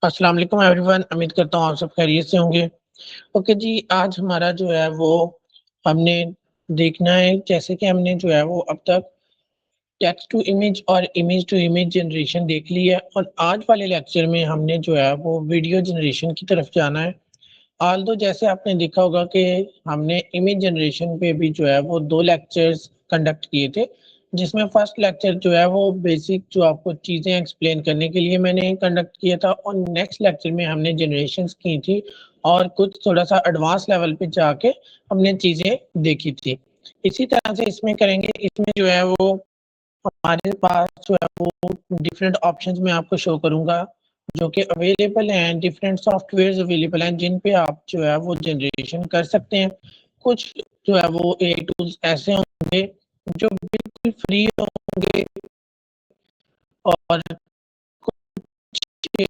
अस्सलाम वालेकुम एवरीवन। उम्मीद करता हूँ आप सब खैरियत से होंगे। ओके जी, आज हमारा जो है वो हमने देखना है, जैसे कि हमने जो है वो अब तक टेक्स्ट टू इमेज और इमेज टू इमेज जनरेशन देख ली है और आज वाले लेक्चर में हमने जो है वो वीडियो जनरेशन की तरफ जाना है। ऑल्दो जैसे आपने देखा होगा कि हमने इमेज जनरेशन पे भी जो है वो 2 लेक्चर्स कंडक्ट किए थे, जिसमें फर्स्ट लेक्चर जो है वो बेसिक जो आपको चीज़ें एक्सप्लेन करने के लिए मैंने कंडक्ट किया था और नेक्स्ट लेक्चर में हमने जनरेशंस की थी और कुछ थोड़ा-सा एडवांस लेवल पे जाके हमने चीज़ें देखी थी। इसी तरह से इसमें करेंगे, इसमें जो है वो हमारे पास जो है वो डिफरेंट ऑप्शंस मैं आपको शो करूँगा, जो कि अवेलेबल हैं, डिफरेंट सॉफ्टवेयर्स अवेलेबल हैं, जिन पे आप जो है वो जनरेशन कर सकते हैं। कुछ जो है वो एआई टूल्स ऐसे होंगे जो बिल्कुल फ्री होंगे और कुछ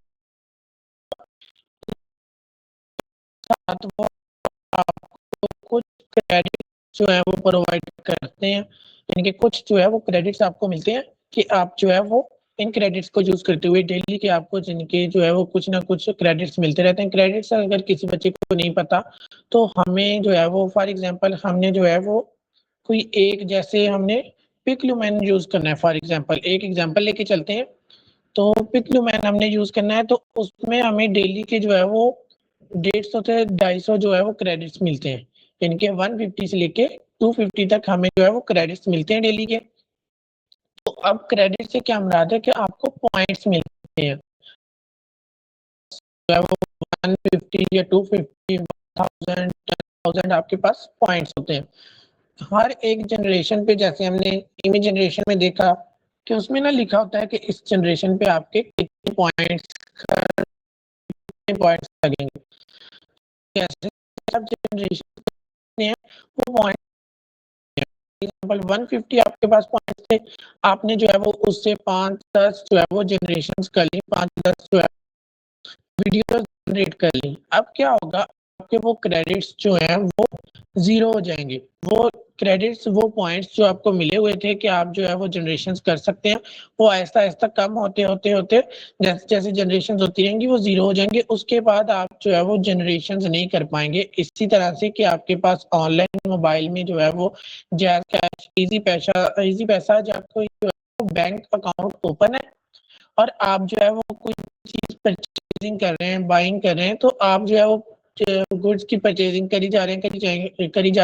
साथ वो आपको कुछ क्रेडिट जो है वो प्रोवाइड करते हैं। यानी कि कुछ जो है वो क्रेडिट्स आपको मिलते हैं कि आप जो है वो इन क्रेडिट्स को यूज़ करते हुए डेली के आपको जिनके जो है वो कुछ ना कुछ क्रेडिट्स मिलते रहते हैं। क्रेडिट्स अगर किसी बच्चे को नहीं पता, तो हमें जो है वो फॉर एग्ज़ाम्पल हमने जो है वो कोई एक जैसे हमने पिकलुमैन यूज़ करना है, फॉर एग्ज़ाम्पल एक एग्ज़ाम्पल लेके चलते हैं। तो पिकलुमैन हमने यूज़ करना है, तो उसमें हमें डेली के जो है वो 150 से 250 जो है वो क्रेडिट्स मिलते हैं। इनके 150 से लेके 250 तक हमें जो है वो क्रेडिट्स मिलते हैं डेली के। तो अब क्रेडिट से क्या मुराद है कि आपको पॉइंट्स मिलते हैं। जो है वो 150 या 250, 1000, 10,000 आपके पास पॉइंट्स होते हैं। हर एक जनरेशन पे जैसे हमने इमेज जनरेशन में देखा कि उसमें ना लिखा होता है कि इस जनरेशन पे आपके कितने पॉइंट्स लगेंगे। जैसे सब जनरेशन है वो पॉइंट एग्जांपल 150 आपके पास पॉइंट्स थे, आपने जो है वो उससे 5-10 जो है वो जनरेशंस कर ली, 5-10 जो है वीडियो जनरेट कर ली। अब क्या होगा, आपके वो क्रेडिट्स जो हैं वो ज़ीरो हो जाएँगे। वो क्रेडिट्स, वो पॉइंट्स जो आपको मिले हुए थे कि आप जो है वो जनरेशंस कर सकते हैं, वो आहिस्ता-आहिस्ता कम होते जैसे-जैसे जनरेशंस होती रहेंगी वो ज़ीरो हो जाएँगे। उसके बाद आप जो है वो जनरेशंस नहीं कर पाएँगे। इसी तरह से कि आपके पास ऑनलाइन मोबाइल में जो है वो जैज़ कैश, ईज़ी पैसा जब कोई जो है बैंक अकाउंट ओपन है और आप जो है वो कोई चीज़ परचेज़िंग कर रहे हैं, बाइंग कर रहे हैं, तो आप जो है वो गुड्स की परचेज़िंग करी जा रहे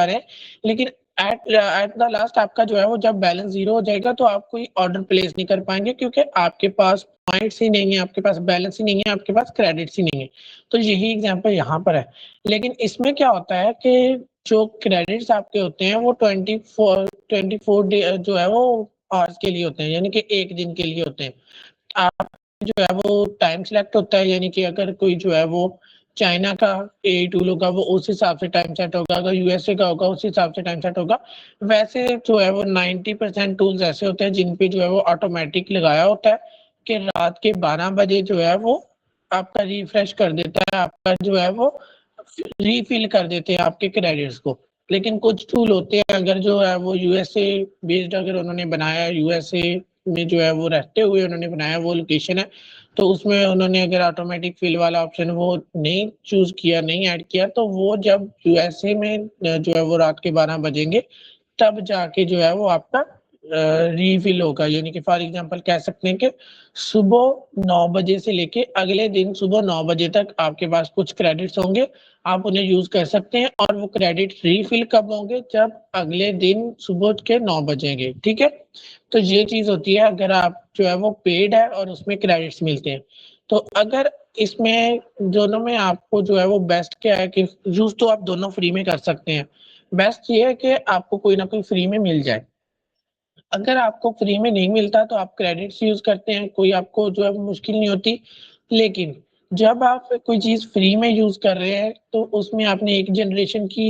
हैं, लेकिन एट द लास्ट आपका जो है वो जब बैलेंस ज़ीरो हो जाएगा, तो आप कोई ऑर्डर प्लेस नहीं कर पाएँगे क्योंकि आपके पास पॉइंट्स ही नहीं है, आपके पास बैलेंस ही नहीं है, आपके पास क्रेडिट्स ही नहीं है। तो यही एग्ज़ाम्पल यहाँ पर है। लेकिन इसमें क्या होता है कि जो क्रेडिट्स आपके होते हैं वो 24 डे जो है वो आवर्स के लिए होते हैं, यानी कि 1 दिन के लिए होते हैं। आप जो है वो टाइम सेलेक्ट होता है, यानी कि अगर कोई जो है वो चाइना का एआई टूल होगा वो उस हिसाब से टाइम सेट होगा, अगर यूएसए का होगा उस हिसाब से टाइम सेट होगा। वैसे जो है वो 90% टूल्स ऐसे होते हैं जिन पे जो है वो ऑटोमेटिक लगाया होता है कि रात के 12 बजे जो है वो आपका रिफ्रेश कर देता है, आपका जो है वो रीफिल कर देते हैं आपके क्रेडिट्स को। लेकिन कुछ टूल होते हैं, अगर जो है वो यूएसए बेस्ड अगर उन्होंने बनाया है, यूएसए में जो है वो रहते हुए उन्होंने बनाया वो लोकेशन है, तो उसमें उन्होंने अगर ऑटोमेटिक फिल वाला ऑप्शन वो नहीं चूज़ किया, नहीं ऐड किया, तो वो जब यूएसए में जो है वो रात के 12 बजेंगे, तब जाके जो है वो आपका रीफिल होगा। यानी कि फॉर एग्ज़ाम्पल कह सकते हैं कि सुबह 9 बजे से लेके अगले दिन सुबह 9 बजे तक आपके पास कुछ क्रेडिट्स होंगे, आप उन्हें यूज़ कर सकते हैं और वो क्रेडिट रीफिल कब होंगे, जब अगले दिन सुबह के 9 बजेंगे, ठीक है? तो ये चीज़ होती है अगर आप जो है वो पेड है और उसमें क्रेडिट्स मिलते हैं। तो अगर इसमें दोनों में आपको जो है वो बेस्ट क्या है कि यूज़ तो आप दोनों फ्री में कर सकते हैं। बेस्ट ये है कि आपको कोई ना कोई फ्री में मिल जाए। अगर आपको फ्री में नहीं मिलता तो आप क्रेडिट्स यूज़ करते हैं, कोई आपको जो है मुश्किल नहीं होती। लेकिन जब आप कोई चीज़ फ्री में यूज़ कर रहे हैं, तो उसमें आपने एक जनरेशन की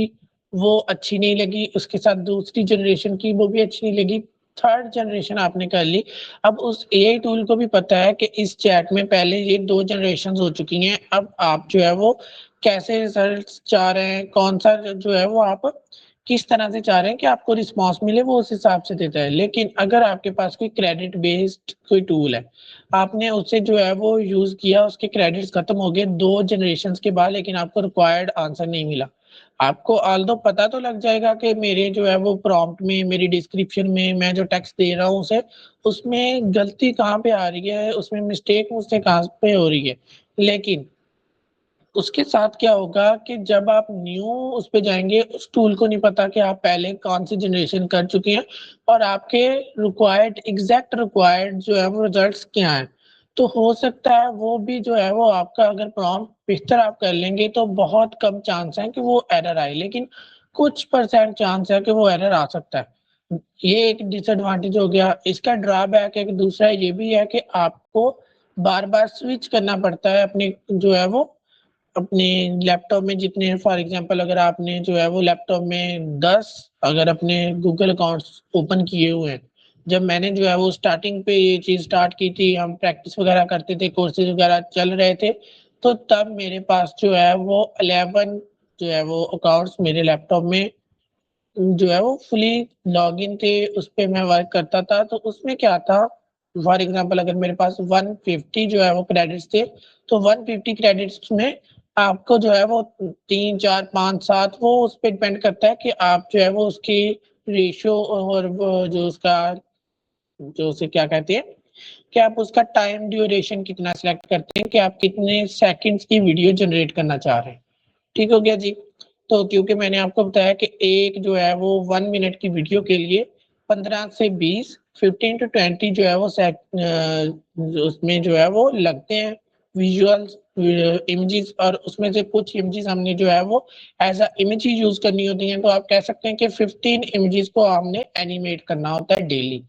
वो अच्छी नहीं लगी, उसके साथ दूसरी जनरेशन की वो भी अच्छी नहीं लगी, थर्ड जनरेशन आपने कर ली। अब उस एआई टूल को भी पता है कि इस चैट में पहले ये 2 जनरेशंस हो चुकी हैं, अब आप जो है वो कैसे रिज़ल्ट्स चाह रहे हैं, कौन-सा जो है वो आप किस तरह से चाह रहे हैं कि आपको रिस्पॉन्स मिले, वो उस हिसाब से देता है। लेकिन अगर आपके पास कोई क्रेडिट बेस्ड कोई टूल है, आपने उससे जो है वो यूज़ किया, उसके क्रेडिट्स खत्म हो गए 2 जनरेशंस के बाद, लेकिन आपको रिक्वायर्ड आंसर नहीं मिला। आपको ऑल्दो पता तो लग जाएगा कि मेरे जो है वो प्रॉम्प्ट में, मेरी डिस्क्रिप्शन में मैं जो टेक्स्ट दे रहा हूँ उसे, उसमें गलती कहाँ पे आ रही है, उसमें मिस्टेक मुझसे कहाँ पे हो रही है। लेकिन उसके साथ क्या होगा कि जब आप न्यू उस पे जाएँगे, उस टूल को नहीं पता कि आप पहले कौन-सी जनरेशन कर चुके हैं और आपके एग्ज़ैक्ट रिक्वायर्ड जो है वो रिज़ल्ट्स क्या हैं। तो हो सकता है वो भी जो है वो आपका, अगर प्रॉम्प्ट बेहतर आप कर लेंगे तो बहुत कम चांस है कि वो एरर आए, लेकिन कुछ परसेंट चांस है कि वो एरर आ सकता है। ये एक डिसएडवांटेज हो गया। इसका ड्रॉबैक एक दूसरा ये भी है कि आपको बार-बार स्विच करना पड़ता है अपने जो है वो अपने लैपटॉप में, जितने फॉर एग्जांपल अगर आपने जो है वो लैपटॉप में 10 अगर अपने गूगल अकाउंट्स ओपन किए हुए हैं, जब मैंने जो है वो स्टार्टिंग पे ये चीज़ स्टार्ट की थी, हम प्रैक्टिस वगैरह करते थे, कोर्सेज़ वगैरह चल रहे थे, तो तब मेरे पास जो है वो 11 जो है वो अकाउंट्स मेरे लैपटॉप में जो है वो फुली लॉगिन थे, उसपे मैं वर्क करता था। तो उसमें क्या था, फॉर एग्ज़ाम्पल अगर मेरे पास 150 जो है वो क्रेडिट्स थे, तो 150 क्रेडिट्स में आपको जो है वो 3, 4, 5, 7 वो उस पे डिपेंड करता है कि आप जो है वो उसकी रेशियो और वो जो उसका जो उसे क्या कहते हैं, कि आप उसका टाइम ड्यूरेशन कितना सेलेक्ट करते हैं, कि आप कितने सेकंड्स की वीडियो जनरेट करना चाह रहे हैं। ठीक हो गया जी। तो क्योंकि मैंने आपको बताया कि एक जो है वो 1 मिनट की वीडियो के लिए 15 से 20 15 टू 20 जो है वो उसमें जो है वो लगते हैं विजुअल्स इमेजेस, और उसमें से कुछ इमेजेस हमने जो है वो as a image he use करनी होती हैं। तो आप कह सकते हैं कि 15 इमेजेस को हमने एनिमेट करना होता है डेली।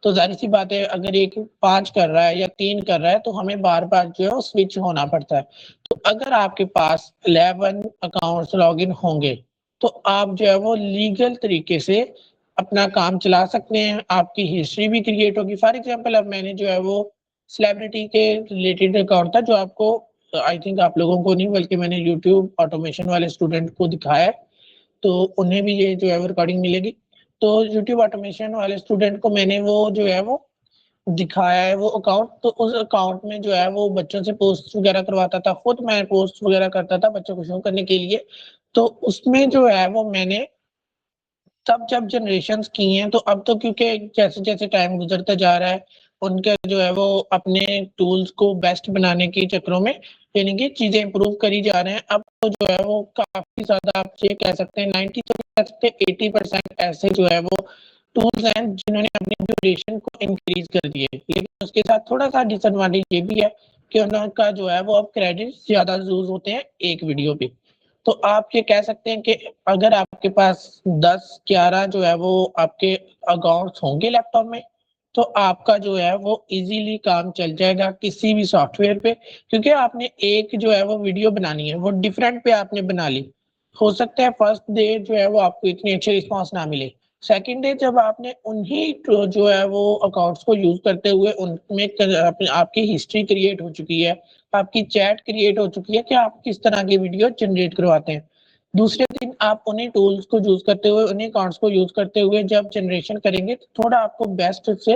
तो ज़ाहिर-सी बात है, अगर एक 5 कर रहा है या 3 कर रहा है तो हमें बार-बार जो है वो स्विच होना पड़ता है। तो अगर आपके पास 11 अकाउंट्स लॉगिन होंगे, तो आप जो है वो लीगल तरीके से अपना काम चला सकते हैं, आपकी हिस्ट्री भी क्रिएट होगी। फॉर एग्ज़ाम्पल अब मैंने जो है वो सेलिब्रिटी के रिलेटेड अकाउंट था, जो आपको आई थिंक आप लोगों को नहीं बल्कि मैंने यूट्यूब ऑटोमेशन वाले स्टूडेंट को दिखाया है, तो उन्हें भी ये जो है वो रिकॉर्डिंग मिलेगी। तो यूट्यूब ऑटोमेशन वाले स्टूडेंट को मैंने वो जो है वो दिखाया है वो अकाउंट, तो उस अकाउंट में जो है वो बच्चों से पोस्ट वगैरह करवाता था, खुद मैं पोस्ट वगैरह करता था बच्चों को शो करने के लिए। तो उसमें जो है वो मैंने तब जब जनरेशंस की हैं, तो अब तो क्योंकि जैसे-जैसे टाइम गुज़रता जा रहा है, उनके जो है वो अपने टूल्स को बेस्ट बनाने के चक्करों में यानी कि चीज़ें इम्प्रूव करी जा रहे हैं। अब तो जो है वो काफ़ी ज़्यादा आप ये कह सकते हैं 90 तो कह सकते हैं 80% ऐसे जो है वो टूल्स हैं जिन्होंने अपनी ड्यूरेशन को इंक्रीज़ कर दिए। लेकिन उसके साथ थोड़ा-सा डिसएडवांटेज ये भी है कि उनका जो है वो अब क्रेडिट्स ज़्यादा यूज़ होते हैं एक वीडियो पे। तो आप ये कह सकते हैं कि अगर आपके पास 10-11 जो है वो आपके अकाउंट्स होंगे लैपटॉप में, तो आपका जो है वो ईज़िली काम चल जाएगा किसी भी सॉफ्टवेयर पे, क्योंकि आपने एक जो है वो वीडियो बनानी है, वो डिफरेंट पे आपने बना ली। हो सकता है फर्स्ट डे जो है वो आपको इतनी अच्छी रिस्पॉन्स ना मिले। सेकंड डे जब आपने उन्हीं जो है वो अकाउंट्स को यूज़ करते हुए उनमें आपकी हिस्ट्री क्रिएट हो चुकी है, आपकी चैट क्रिएट हो चुकी है कि आप किस तरह की वीडियो जनरेट करवाते हैं। दूसरे दिन आप उन्हीं टूल्स को यूज़ करते हुए, उन्हीं अकाउंट्स को यूज़ करते हुए जब जनरेशन करेंगे, तो थोड़ा आपको बेस्ट से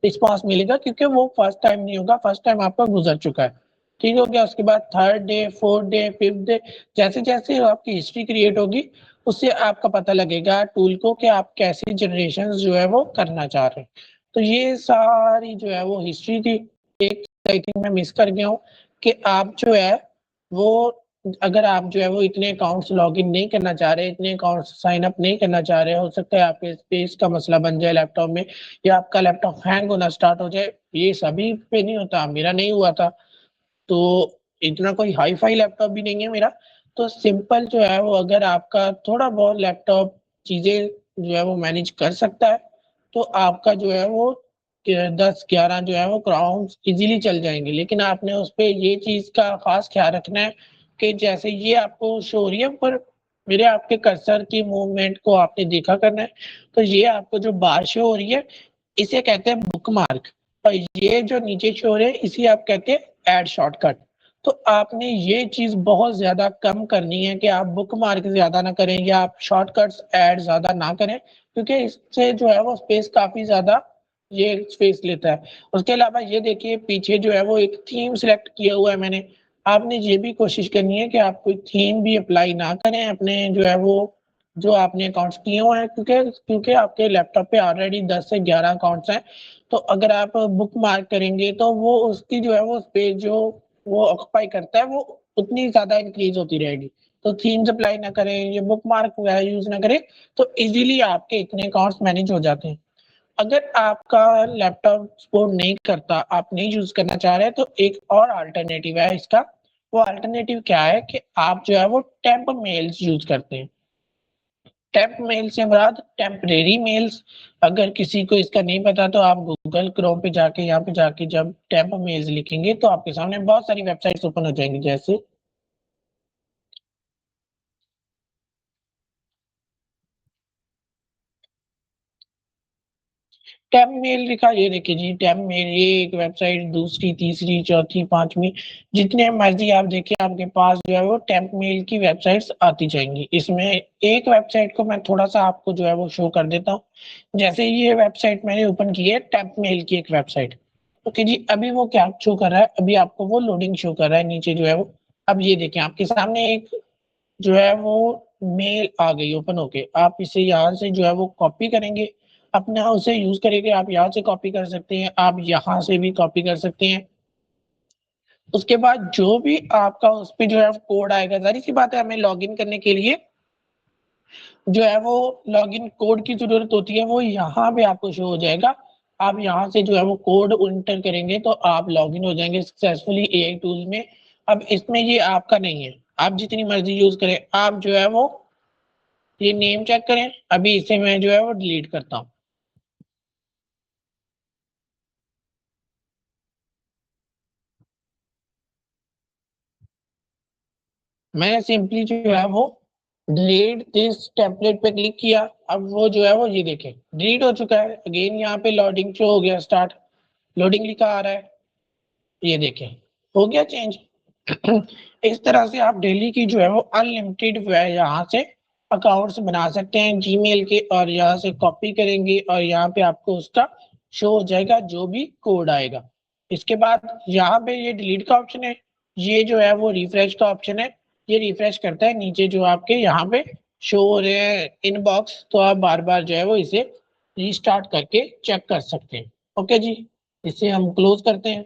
रिस्पॉन्स मिलेगा, क्योंकि वो फर्स्ट टाइम नहीं होगा, फर्स्ट टाइम आपका गुज़र चुका है। ठीक हो गया? उसके बाद third day, fourth day, fifth day जैसे-जैसे आपकी हिस्ट्री क्रिएट होगी, उससे आपका पता लगेगा टूल को कि आप कैसी जनरेशंस जो है वो करना चाह रहे हैं। तो ये सारी जो है वो हिस्ट्री थी। एक आई थिंक मैं मिस कर गया हूँ कि आप जो है वो अगर आप जो है वो इतने अकाउंट्स लॉगिन नहीं करना चाह रहे, इतने अकाउंट्स साइन अप नहीं करना चाह रहे, हो सकता है आपके स्पेस का मसला बन जाए लैपटॉप में, या आपका लैपटॉप हैंग होना स्टार्ट हो जाए। ये सभी पे नहीं होता, मेरा नहीं हुआ था। तो इतना कोई हाई-फाई लैपटॉप भी नहीं है मेरा। तो सिंपल जो है वो अगर आपका थोड़ा बहुत लैपटॉप चीज़ें जो है वो मैनेज कर सकता है, तो आपका जो है वो 10-11 जो है वो क्राउन्स ईज़िली चल जाएँगे। लेकिन आपने उसपे ये चीज़ का ख़ास ख़्याल रखना है कि जैसे ये आपको शो हो रही है पर मेरे आपके कर्सर की मूवमेंट को आपने देखा करना है। तो ये आपको जो बार शो हो रही है, इसे कहते हैं बुकमार्क, और ये जो नीचे शो हो रहे हैं, इसे आप कहते हैं ऐड शॉर्टकट। तो आपने ये चीज़ बहुत ज़्यादा कम करनी है कि आप बुकमार्क ज़्यादा ना करें या आप शॉर्टकट्स ऐड ज़्यादा ना करें, क्योंकि इससे जो है वो स्पेस काफ़ी ज़्यादा ये स्पेस लेता है। उसके अलावा ये देखिए पीछे जो है वो एक थीम सिलेक्ट किया हुआ है मैंने। आपने ये भी कोशिश करनी है कि आप कोई थीम भी अप्लाई ना करें अपने जो है वो जो आपने अकाउंट्स किए हुए हैं, क्योंकि आपके लैपटॉप पे ऑलरेडी 10 से 11 अकाउंट्स हैं। तो अगर आप बुकमार्क करेंगे तो वो उसकी जो है वो स्पेस जो वो ऑक्यूपाई करता है वो उतनी ज़्यादा इंक्रीज़ होती रहेगी। तो थीम्स अप्लाई ना करें, ये बुकमार्क वगैरह यूज़ ना करें, तो ईज़िली आपके इतने अकाउंट्स मैनेज हो जाते हैं। अगर आपका लैपटॉप सपोर्ट नहीं करता, आप नहीं यूज़ करना चाह रहे, तो एक और अल्टरनेटिव है इसका। वो अल्टरनेटिव क्या है कि आप जो है वो टेम्प मेल्स यूज़ करते हैं। टेम्प मेल से मुराद टेम्परेरी मेल्स। अगर किसी को इसका नहीं पता तो आप गूगल क्रोम पे जाके यहाँ पे जाके जब टेम्प मेल्स लिखेंगे तो आपके सामने बहुत सारी वेबसाइट्स ओपन हो जाएंगी। जैसे टेम्प मेल लिखा, ये देखिए जी टेम्प मेल, ये एक वेबसाइट, दूसरी, तीसरी, चौथी, पांचवी, जितने मर्जी आप देखिए आपके पास जो है वो टेम्प मेल की वेबसाइट्स आती जाएंगी। इसमें एक वेबसाइट को मैं थोड़ा सा आपको जो है वो शो कर देता हूँ। जैसे ये वेबसाइट मैंने ओपन की है टेम्प मेल की एक वेबसाइट। ओके जी, अभी वो क्या शो कर रहा है, अभी आपको वो लोडिंग शो कर रहा है नीचे जो है वो। अब ये देखिए आपके सामने एक जो है वो मेल आ गई ओपन होके। आप इसे यहाँ से जो है वो कॉपी करेंगे, अपना उसे यूज करेंगे। आप यहाँ से कॉपी कर सकते हैं, आप यहाँ से भी कॉपी कर सकते हैं। उसके बाद जो भी आपका उस पे जो है कोड आएगा, जाहिर सी बात है हमें लॉगिन करने के लिए जो है वो लॉगिन कोड की जरूरत होती है, वो यहाँ पे आपको शो हो जाएगा। आप यहाँ से जो है वो कोड इंटर करेंगे तो आप लॉगिन हो जाएंगे सक्सेसफुली एआई टूल में। अब इसमें ये आपका नहीं है, आप जितनी मर्जी यूज करें। आप जो है वो ये नेम चेक करें, अभी इसे मैं जो है वो डिलीट करता हूँ। मैंने सिंपली जो है वो डिलीट दिस टेम्पलेट पे क्लिक किया। अब वो जो है वो ये देखें डिलीट हो चुका है। अगेन यहाँ पे लोडिंग शो हो गया, स्टार्ट लोडिंग लिखा आ रहा है, ये देखें हो गया चेंज। इस तरह से आप डेली की जो है वो अनलिमिटेड यहाँ से अकाउंट्स बना सकते हैं जीमेल के, और यहाँ से कॉपी करेंगे और यहाँ पे आपको उसका शो हो जाएगा जो भी कोड आएगा। इसके बाद यहाँ पे ये डिलीट का ऑप्शन है, ये जो है वो रिफ्रेश का ऑप्शन है। ये रिफ्रेश करता है नीचे जो आपके यहाँ पे शो हो रहे हैं इनबॉक्स, तो आप बार बार जो है वो इसे रीस्टार्ट करके चेक कर सकते हैं। ओके जी, इसे हम क्लोज करते हैं।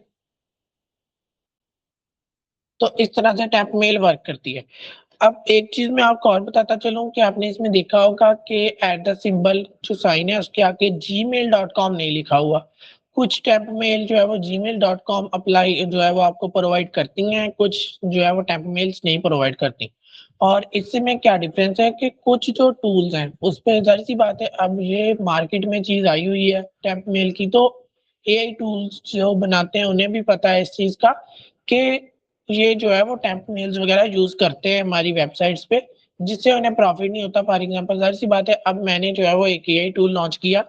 तो इस तरह से टैप मेल वर्क करती है। अब एक चीज मैं आपको और बताता चलूं कि आपने इसमें देखा होगा कि एट द सिंबल जो साइन है उसके आगे gmail.com नहीं लिखा हुआ। कुछ टैप मेल जो है वो gmail.com अप्लाई जो है वो आपको प्रोवाइड करती हैं, कुछ जो है वो टैप मेल्स नहीं प्रोवाइड करती। और इससे में क्या डिफरेंस है कि कुछ जो टूल्स हैं उस पर जाहिर सी बात है, अब ये मार्केट में चीज आई हुई है टैप मेल की, तो एआई टूल्स जो बनाते हैं उन्हें भी पता है इस चीज का कि ये जो है वो टेम्प मेल्स वगैरह यूज करते हैं हमारी वेबसाइट्स पे, जिससे उन्हें प्रॉफिट नहीं होता। फॉर एग्जांपल जाहिर सी बात है, अब मैंने जो है वो एक एआई टूल लॉन्च किया,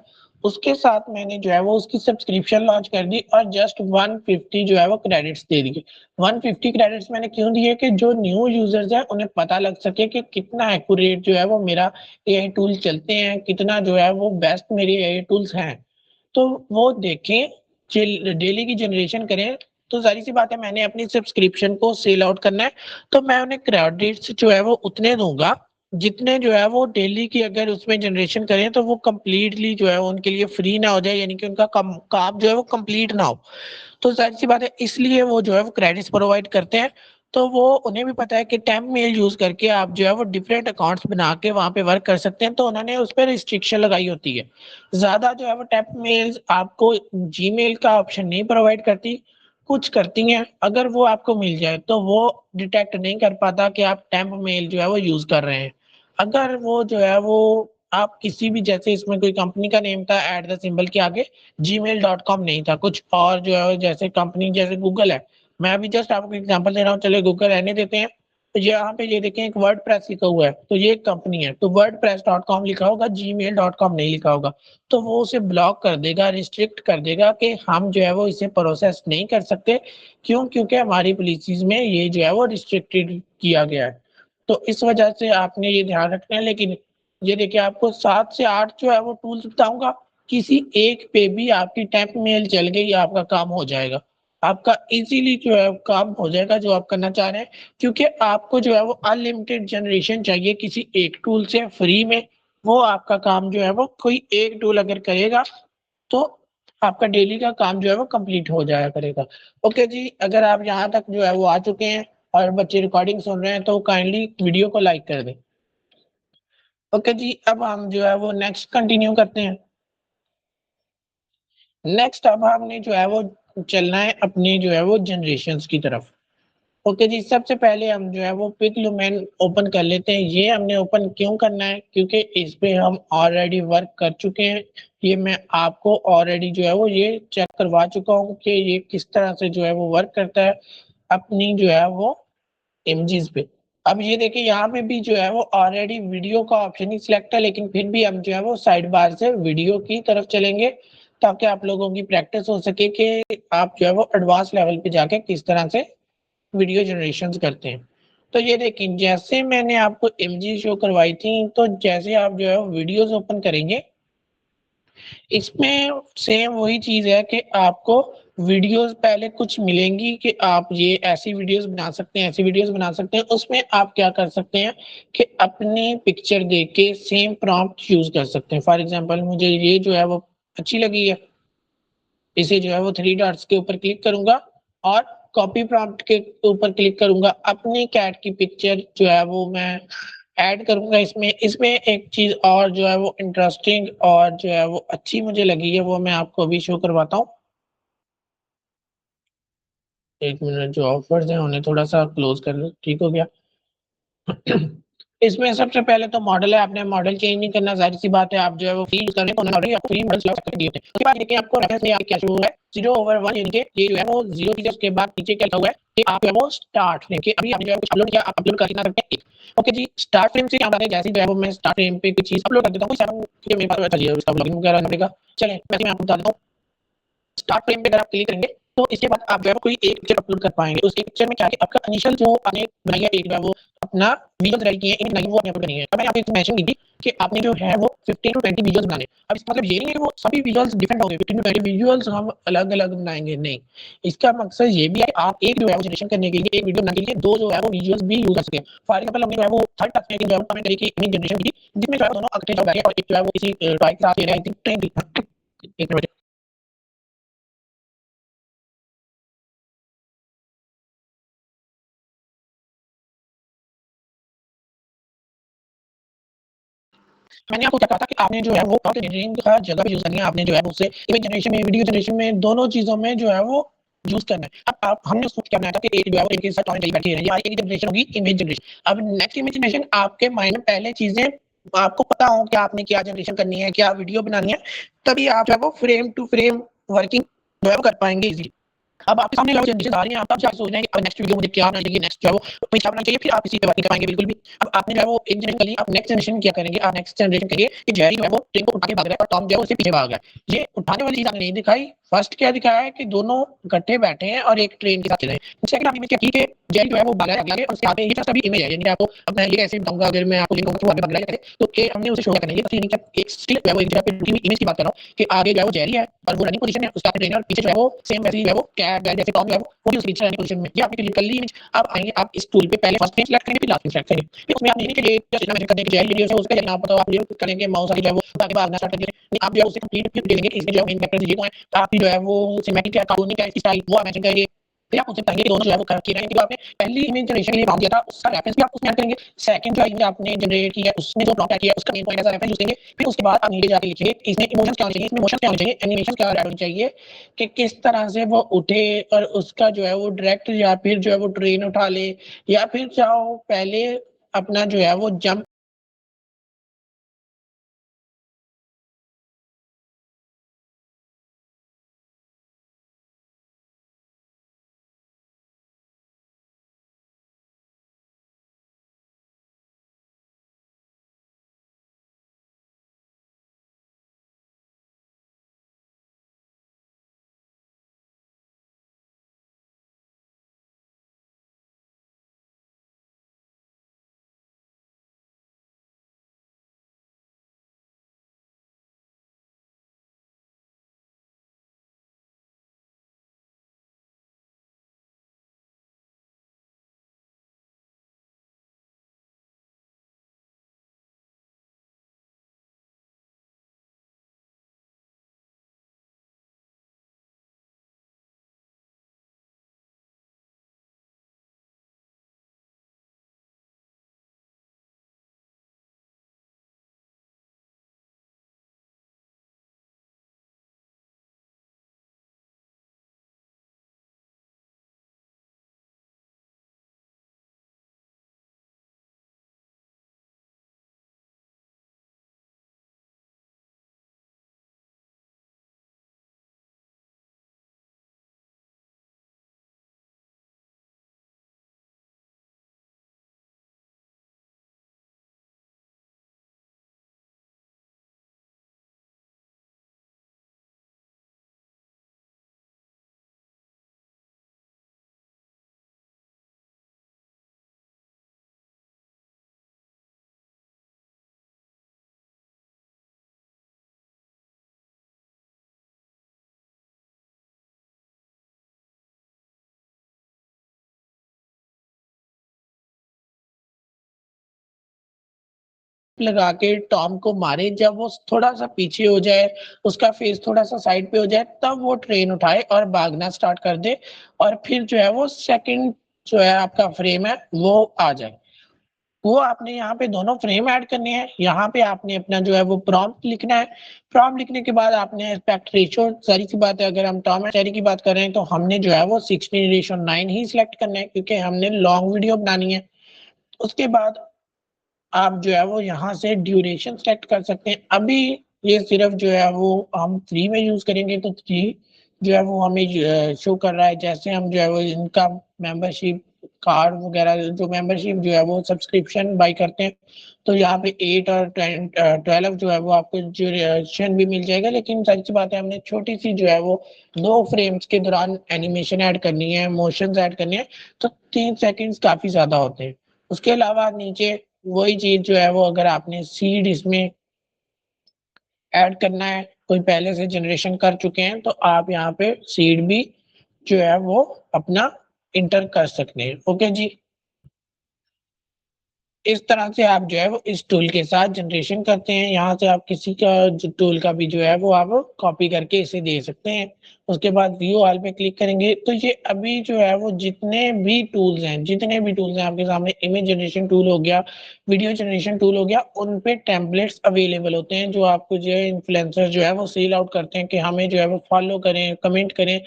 उसके साथ मैंने जो है वो उसकी सब्सक्रिप्शन लॉन्च कर दी और जस्ट 150 जो है वो क्रेडिट्स दे दिए। 150 क्रेडिट्स मैंने क्यों दिए कि जो न्यू यूजर्स हैं उन्हें पता लग सके कि कितना एक्यूरेट जो है वो मेरा एआई टूल चलते हैं, कितना जो है वो बेस्ट मेरे एआई टूल्स हैं। तो वो देखें, डेली की जनरेशन करें। तो जाहिर सी बात है मैंने अपनी सब्सक्रिप्शन को सेल आउट करना है, तो मैं उन्हें क्रेडिट्स जो है वो उतने दूंगा जितने जो है वो डेली की अगर उसमें जनरेशन करें तो वो कंप्लीटली जो है उनके लिए फ्री ना हो जाए, यानी कि उनका काम जो है वो कंप्लीट ना हो। तो जाहिर सी बात है इसलिए वो जो है वो क्रेडिट्स प्रोवाइड करते हैं। तो वो उन्हें भी पता है कि टेम्प मेल यूज करके आप जो है वो डिफरेंट अकाउंट्स बना के वहां पे वर्क कर सकते हैं, तो उन्होंने उस पर रिस्ट्रिक्शन लगाई होती है। ज्यादा जो है वो टेम्प मेल्स आपको जीमेल का ऑप्शन नहीं प्रोवाइड करती, कुछ करती हैं। अगर वो आपको मिल जाए तो वो डिटेक्ट नहीं कर पाता कि आप टेम्प मेल जो है वो यूज कर रहे हैं। अगर वो जो है वो आप किसी भी, जैसे इसमें कोई कंपनी का नेम था एट द सिंबल के आगे gmail.com नहीं था, कुछ और जो है जैसे कंपनी जैसे गूगल है। मैं अभी जस्ट आपको एग्जांपल दे रहा हूँ, चलिए गूगल रहने देते हैं। यहाँ पे ये देखें एक वर्डप्रेस लिखा हुआ है, तो ये एक कंपनी है, तो wordpress.com लिखा होगा, gmail.com नहीं लिखा होगा। तो वो उसे ब्लॉक कर देगा, रिस्ट्रिक्ट कर देगा कि हम जो है वो इसे प्रोसेस नहीं कर सकते। क्यों? क्योंकि हमारी पॉलिसीज में ये जो है वो रिस्ट्रिक्टेड किया गया है। तो इस वजह से आपने ये ध्यान रखना है। लेकिन ये देखिए आपको 7 से 8 जो है वो टूल्स बताऊँगा, किसी एक पे भी आपकी टेम्प मेल चल गई, आपका काम हो जाएगा। आपका इज़िली जो है काम हो जाएगा जो आप करना चाह रहे हैं। क्योंकि आपको जो है वो अनलिमिटेड जनरेशन चाहिए किसी एक टूल से फ्री में, वो आपका काम जो है वो कोई एक टूल अगर करेगा, तो आपका डेली का काम जो है वो कंप्लीट हो जाया करेगा। ओके जी, अगर आप यहाँ तक जो है वो आ चुके हैं और बच्चे रिकॉर्डिंग सुन रहे हैं तो काइंडली वीडियो को लाइक कर दें। ओके जी, अब हम जो है वो नेक्स्ट कंटिन्यू करते हैं। नेक्स्ट अब हमने जो है वो चलना है अपनी जो है वो जनरेशंस की तरफ। ओके जी, सबसे पहले हम जो है वो पिक लुमेन ओपन कर लेते हैं। ये हमने ओपन क्यों करना है? क्योंकि इस पे हम ऑलरेडी वर्क कर चुके हैं। ये मैं आपको ऑलरेडी जो है वो ये चेक करवा चुका हूँ कि ये किस तरह से जो है वो वर्क करता है अपनी जो है वो इमेजेस पे। अब ये देखिए यहाँ पे भी जो है वो ऑलरेडी वीडियो का ऑप्शन ही सिलेक्ट है, लेकिन फिर भी हम जो है वो साइड बार से वीडियो की तरफ चलेंगे ताकि आप लोगों की प्रैक्टिस हो सके कि आप जो है वो एडवांस लेवल पे जाके किस तरह से वीडियो जनरेशंस करते हैं। तो ये देखिए जैसे मैंने आपको इमेजेस शो करवाई थी, तो जैसे आप जो है वीडियोस ओपन करेंगे, इसमें सेम वही चीज़ है कि आपको वीडियोस पहले कुछ मिलेंगी कि आप ये ऐसी वीडियोस बना सकते हैं, ऐसी वीडियोस बना सकते हैं। उसमें आप क्या कर सकते हैं कि अपनी पिक्चर देख के सेम प्रॉम्प्ट यूज़ कर सकते हैं। फॉर एग्ज़ाम्पल मुझे ये जो है वो अच्छी लगी है, इसे जो है वो 3 डॉट्स के ऊपर क्लिक करूँगा और कॉपी प्रॉम्प्ट के ऊपर क्लिक करूँगा। अपनी कैट की पिक्चर जो है वो मैं ऐड करूँगा इसमें। इसमें एक चीज़ और जो है वो इंटरेस्टिंग और जो है वो अच्छी मुझे लगी है, वो मैं आपको अभी शो करवाता हूँ। 1 मिनट, जो ऑफर्स हैं उन्हें थोड़ा-सा क्लोज़ कर लो, ठीक हो गया। इसमें सबसे पहले तो मॉडल है, आपने मॉडल चेंज नहीं करना, ज़ाहिर-सी बात है, आप जो है वो फ्री यूज़ कर रहे हैं तो उन्होंने ऑलरेडी आपको फ्री मॉडल्स लगा के दिए होते हैं। उसके बाद देखिए आपको रेफरेंस में यहाँ पे क्या शो हो रहा है, 0/1 यानी कि ये जो है वो 0 की जस्ट उसके बाद नीचे क्या लिखा हुआ है कि आप जो है वो स्टार्ट फ्रेम के अभी आपने जो है कुछ अपलोड किया, आप अपलोड कर कितना सकते हैं 1। ओके जी, स्टार्ट फ्रेम से क्या बात है, जैसे ही जो है वो मैं स्टार्ट फ्रेम पे कुछ चीज़ अपलोड कर देता हूँ, 7 के मेरे पास चलिए उसका ब्लॉगिंग वगैरह करने का। चलें, वैसे मैं आपको बता देता हूँ। स्टार्ट फ्रेम पे अगर आप क्लिक करेंगे, तो इसके बाद आप जो है कोई एक पिक्चर अपलोड कर पाएँगे। उस एक पिक्चर में क्या है कि आपका इनिशियल जो आपने बनाई है एक जो है वो अपना वीडियोज़ रेडी किए हैं, इमेज बनाई है वो आपने अपलोड करनी है। अब मैंने आपको एक मेंशन की थी कि आपने जो है वो 15 टू 20 वीडियोज़ बनाने हैं। अब इसका मतलब ये नहीं है कि वो सभी वीडियोज़ डिफरेंट होंगे, 15 टू 20 वीडियोज़ हम अलग-अलग बनाएँगे, नहीं। इसका मकसद ये भी है कि आप एक जो है वो जनरेशन करने के लिए, एक वीडियो बनाने के लिए 2 जो है वो वीडियोज़ भी यूज़ कर सकें। फॉर एग्ज़ाम्पल हमने जो है वो थर्ड टास्क में जो है वो कमेंट की इमेज जनरेशन की थी, जिसमें जो है वो दोनों इकट्ठे जो बैठे और एक जो है वो किसी टॉय के साथ खेल रहे हैं, आई थिंक ट्रेन थी। एक मिनट मैंने आपको क्या कहा था कि आपने जो है वो प्रॉम्प्ट इंजीनियरिंग का जगह पे यूज़ करनी है, आपने जो है उससे इमेज जनरेशन में, वीडियो जनरेशन में, दोनों चीज़ों में जो है वो यूज़ करना है। अब आप हमने उसको क्या बनाया था कि एक जो है वो इनके साथ टॉम एंड जेरी बैठे हैं, ये हमारी एक जनरेशन होगी इमेज जनरेशन। अब नेक्स्ट इमेज जनरेशन आपके माइंड में पहले चीज़ें आपको पता हो कि आपने क्या जनरेशन करनी है, क्या वीडियो बनानी है, तभी आप जो है वो फ्रेम टू फ्रेम वर्किंग जो है वो कर पाएँगे ईज़िली। अब आपके सामने जो जनरेशन आ रही है, आप अब क्या सोच रहे हैं कि अब नेक्स्ट वीडियो मुझे क्या बनाना चाहिए, नेक्स्ट जो है वो कोई क्या बनाना चाहिए, फिर आप इसी पे बात नहीं कर पाएँगे बिल्कुल भी। अब आपने जो है वो एक जनरेशन कर ली, आप नेक्स्ट जनरेशन क्या करेंगे, आप नेक्स्ट जनरेशन करिए कि जेरी जो है वो ट्रेन को उठा के भाग रहा है और टॉम जो है उसके पीछे भाग रहा है। ये उठाने वाली चीज़ आपने नहीं दिखाई। फर्स्ट क्या दिखाया है कि दोनों इकट्ठे बैठे हैं और एक ट्रेन के साथ चल रहे हैं। सेकंड आपने इमेज क्या की कि जेरी जो है वो भाग रहा है आगे-आगे और उसके आगे ये जस्ट अभी इमेज है, यानी कि आपको अब मैं ये कैसे बताऊँगा, अगर मैं आपको लिंक दूँगा तो वो आगे भाग रहा है कैसे, तो ये हमने उसे शो करना है। ये बस यानी कि एक स्टिल जो है वो एक जगह पे रुकी हुई इमेज की बात कर रहा हूँ कि आगे जो है वो जेरी है और वो रनिंग पोज़ीशन में, उसका ट्रेनर पीछे जो है वो सेम वैसे ही जो है वो कैट जैसे टॉम जो है वो भी उसके पीछे रनिंग पोज़ीशन में। ये आपने क्लिक कर ली इमेज। अब आएँगे आप इस टूल पे पहले फर्स्ट फ्रेम सेलेक्ट करेंगे, फिर लास्ट फ्रेम सेलेक्ट करेंगे। फिर उसमें आप नहीं कि ये जस्ट इतना मेंशन कर दें कि जेरी वीडियो है उसका जहाँ पता हो आप वीडियो करेंगे, माउस आगे जो है वो उठा के भागना स्टार्ट कर देंगे। नहीं, आप जो है उसे कंप्लीट फिर देंगे कि इसमें जो है मेन कैरेक्टर ये कौन है। तो आपकी जो है वो सिनेमैटिक है, कार्टूनिक है, इसकी स्टाइल वो आप मेंशन करेंगे। फिर आप उससे बताएँगे कि दोनों जो है वो किए गए हैं, क्योंकि आपने पहली इमेज जनरेशन के लिए प्रॉम्प्ट दिया था, उसका रेफरेंस भी आप उसमें ऐड करेंगे। सेकंड जो इमेज आपने जनरेट की है, उसमें जो प्रॉम्प्ट ऐड किया है, उसका main point as a reference use करेंगे। फिर उसके बाद आप नीचे जाके लिखिए, इसमें इमोशंस क्या होने चाहिए, इसमें इमोशंस क्या होने चाहिए, एनिमेशन क्या ऐड होनी चाहिए कि किस तरह से वो उठे और उसका जो है वो डायरेक्ट या फिर जो है वो ट्रेन उठा ले या फिर चाहो पहले अपना जो है वो जंप लगा के टॉम को मारे, जब वो थोड़ा-सा पीछे हो जाए, उसका फेस थोड़ा-सा साइड पे हो जाए, तब वो ट्रेन उठाए और भागना स्टार्ट कर दे और फिर जो है वो सेकंड जो है आपका फ्रेम है, वो आ जाए। वो आपने यहाँ पे दोनों फ्रेम ऐड करने हैं, यहाँ पे आपने अपना जो है वो प्रॉम्प्ट लिखना है। प्रॉम्प्ट लिखने के बाद आपने एस्पेक्ट रेशियो, ज़ाहिर-सी बात है अगर हम टॉम एंड जेरी की बात कर रहे हैं, तो हमने जो है वो 16:9 ही सिलेक्ट करना है क्योंकि हमने लॉन्ग वीडियो बनानी है। उसके बाद आप जो है वो यहाँ से ड्यूरेशन सेलेक्ट कर सकते हैं। अभी ये सिर्फ़ जो है वो हम फ्री में यूज़ करेंगे तो फ्री जो है वो हमें शो कर रहा है। जैसे हम जो है वो इनका मेंबरशिप कार्ड वग़ैरह जो मेंबरशिप जो है वो सब्सक्रिप्शन बाय करते हैं, तो यहाँ पे 8 और 12 जो है वो आपको ड्यूरेशन भी मिल जाएगा। लेकिन ज़ाहिर-सी बात है हमने छोटी-सी जो है वो 2 फ्रेम्स के दौरान एनिमेशन ऐड करनी है, मोशंस ऐड करने हैं, तो 3 सेकंड्स काफ़ी ज़्यादा होते हैं। उसके अलावा नीचे वही चीज़ जो है वो अगर आपने सीड इसमें ऐड करना है, कोई पहले से जनरेशन कर चुके हैं, तो आप यहाँ पे सीड भी जो है वो अपना एंटर कर सकते हैं। ओके जी। इस तरह से आप जो है वो इस टूल के साथ जनरेशन करते हैं। यहाँ से आप किसी का जो टूल का भी जो है वो आप कॉपी करके इसे दे सकते हैं। उसके बाद व्यू ऑल पे क्लिक करेंगे तो ये अभी जो है वो जितने भी टूल्स हैं आपके सामने इमेज जनरेशन टूल हो गया, वीडियो जनरेशन टूल हो गया, उन पे टेम्पलेट्स अवेलेबल होते हैं जो आपको जो है इन्फ्लुएंसर जो है वो सेल आउट करते हैं कि हमें जो है वो फॉलो करें, कमेंट करें।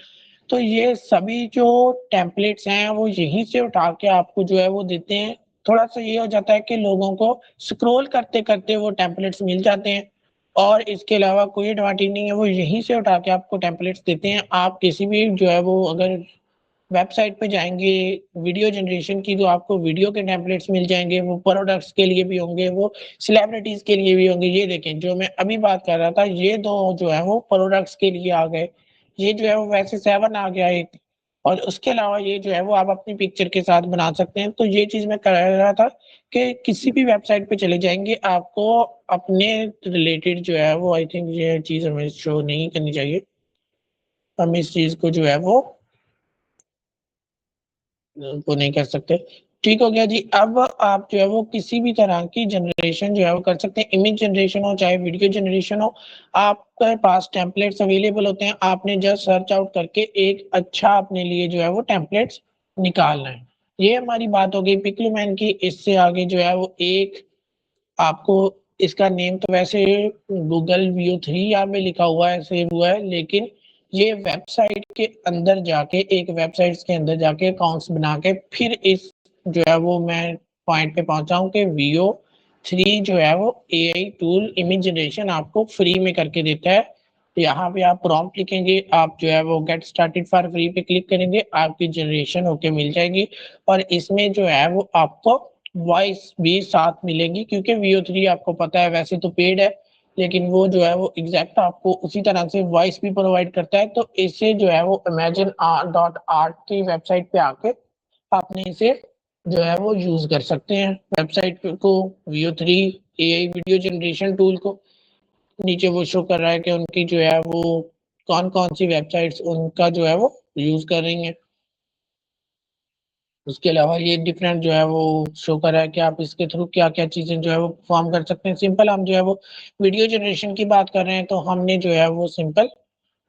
तो ये सभी जो टेम्पलेट्स हैं वो यहीं से उठा के आपको जो है वो देते हैं। थोड़ा-सा ये हो जाता है कि लोगों को स्क्रॉल करते-करते वो टेम्पलेट्स मिल जाते हैं और इसके अलावा कोई एडवांटेज नहीं है, वो यहीं से उठा के आपको टेम्पलेट्स देते हैं। आप किसी भी जो है वो अगर वेबसाइट पे जाएँगे वीडियो जनरेशन की तो आपको वीडियो के टेम्पलेट्स मिल जाएँगे, वो प्रोडक्ट्स के लिए भी होंगे, वो सेलिब्रिटीज़ के लिए भी होंगे। ये देखें जो मैं अभी बात कर रहा था ये 2 जो है वो प्रोडक्ट्स के लिए आ गए। ये जो है वो वैसे 7 आ गया एक और उसके अलावा ये जो है वो आप अपनी पिक्चर के साथ बना सकते हैं। तो ये चीज़ मैं कह रहा था कि किसी भी वेबसाइट पे चले जाएँगे आपको अपने रिलेटेड जो है वो आई थिंक ये चीज़ हमें शो नहीं करनी चाहिए। हम इस चीज़ को जो है वो वो नहीं कर सकते। ठीक हो गया जी, अब आप जो है वो किसी भी तरह की जनरेशन जो है वो कर सकते हैं, इमेज जनरेशन हो चाहे वीडियो जनरेशन हो, आपके पास टेम्पलेट्स अवेलेबल होते हैं, आपने जस्ट सर्च आउट करके एक अच्छा अपने लिए जो है वो टेम्पलेट्स निकालना है। ये हमारी बात हो गई पिक्लुमैन की, इससे आगे जो है वो एक आपको इसका नेम तो वैसे गूगल व्यू 3 यहाँ पे लिखा हुआ है, सेव हुआ है, लेकिन ये वेबसाइट के अंदर जाके एक वेबसाइट्स के अंदर जाके अकाउंट्स बना के फिर इस जो है वो मैं पॉइंट पे पहुँचा हूँ कि वीओ 3 जो है वो एआई टूल इमेज जनरेशन आपको फ्री में करके देता है। यहाँ पे आप प्रॉम्प्ट लिखेंगे, आप जो है वो गेट स्टार्टेड फॉर फ्री पे क्लिक करेंगे, आपकी जनरेशन होके मिल जाएगी और इसमें जो है वो आपको वॉइस भी साथ मिलेगी क्योंकि वीओ 3 आपको पता है वैसे तो पेड है, लेकिन वो जो है वो एग्ज़ैक्ट आपको उसी तरह से वॉइस भी प्रोवाइड करता है। तो इससे जो है वो इमेजिन डॉट आर्ट की वेबसाइट पे आके आपने इसे जो है वो यूज़ कर सकते हैं। वेबसाइट को Veo 3 AI video generation tool को नीचे वो शो कर रहा है कि उनकी जो है वो कौन-कौन सी वेबसाइट्स उनका जो है वो यूज़ कर रही हैं। उसके अलावा ये डिफरेंट जो है वो शो कर रहा है कि आप इसके थ्रू क्या-क्या चीज़ें जो है वो परफ़ॉर्म कर सकते हैं। सिंपल हम जो है वो वीडियो जनरेशन की बात कर रहे हैं तो हमने जो है वो सिंपल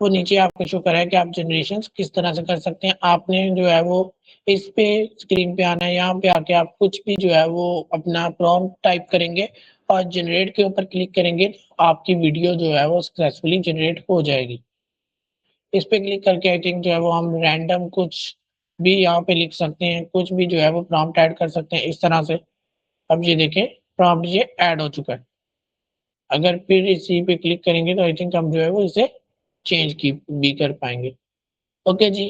वो नीचे आपको शो कर रहा है कि आप जनरेशंस किस तरह से कर सकते हैं। आपने जो है वो इस पे स्क्रीन पे आना है, यहाँ पे आके आप कुछ भी जो है वो अपना प्रॉम्प्ट टाइप करेंगे और जनरेट के ऊपर क्लिक करेंगे, आपकी वीडियो जो है वो सक्सेसफुली जनरेट हो जाएगी। इस पे क्लिक करके आई थिंक जो है वो हम रैंडम कुछ भी यहाँ पे लिख सकते हैं, कुछ भी जो है वो प्रॉम्प्ट ऐड कर सकते हैं इस तरह से। अब ये देखें प्रॉम्प्ट ये ऐड हो चुका है। अगर फिर इसी पे क्लिक करेंगे तो आई थिंक हम जो है वो इसे चेंज की भी कर पाएँगे। ओके जी,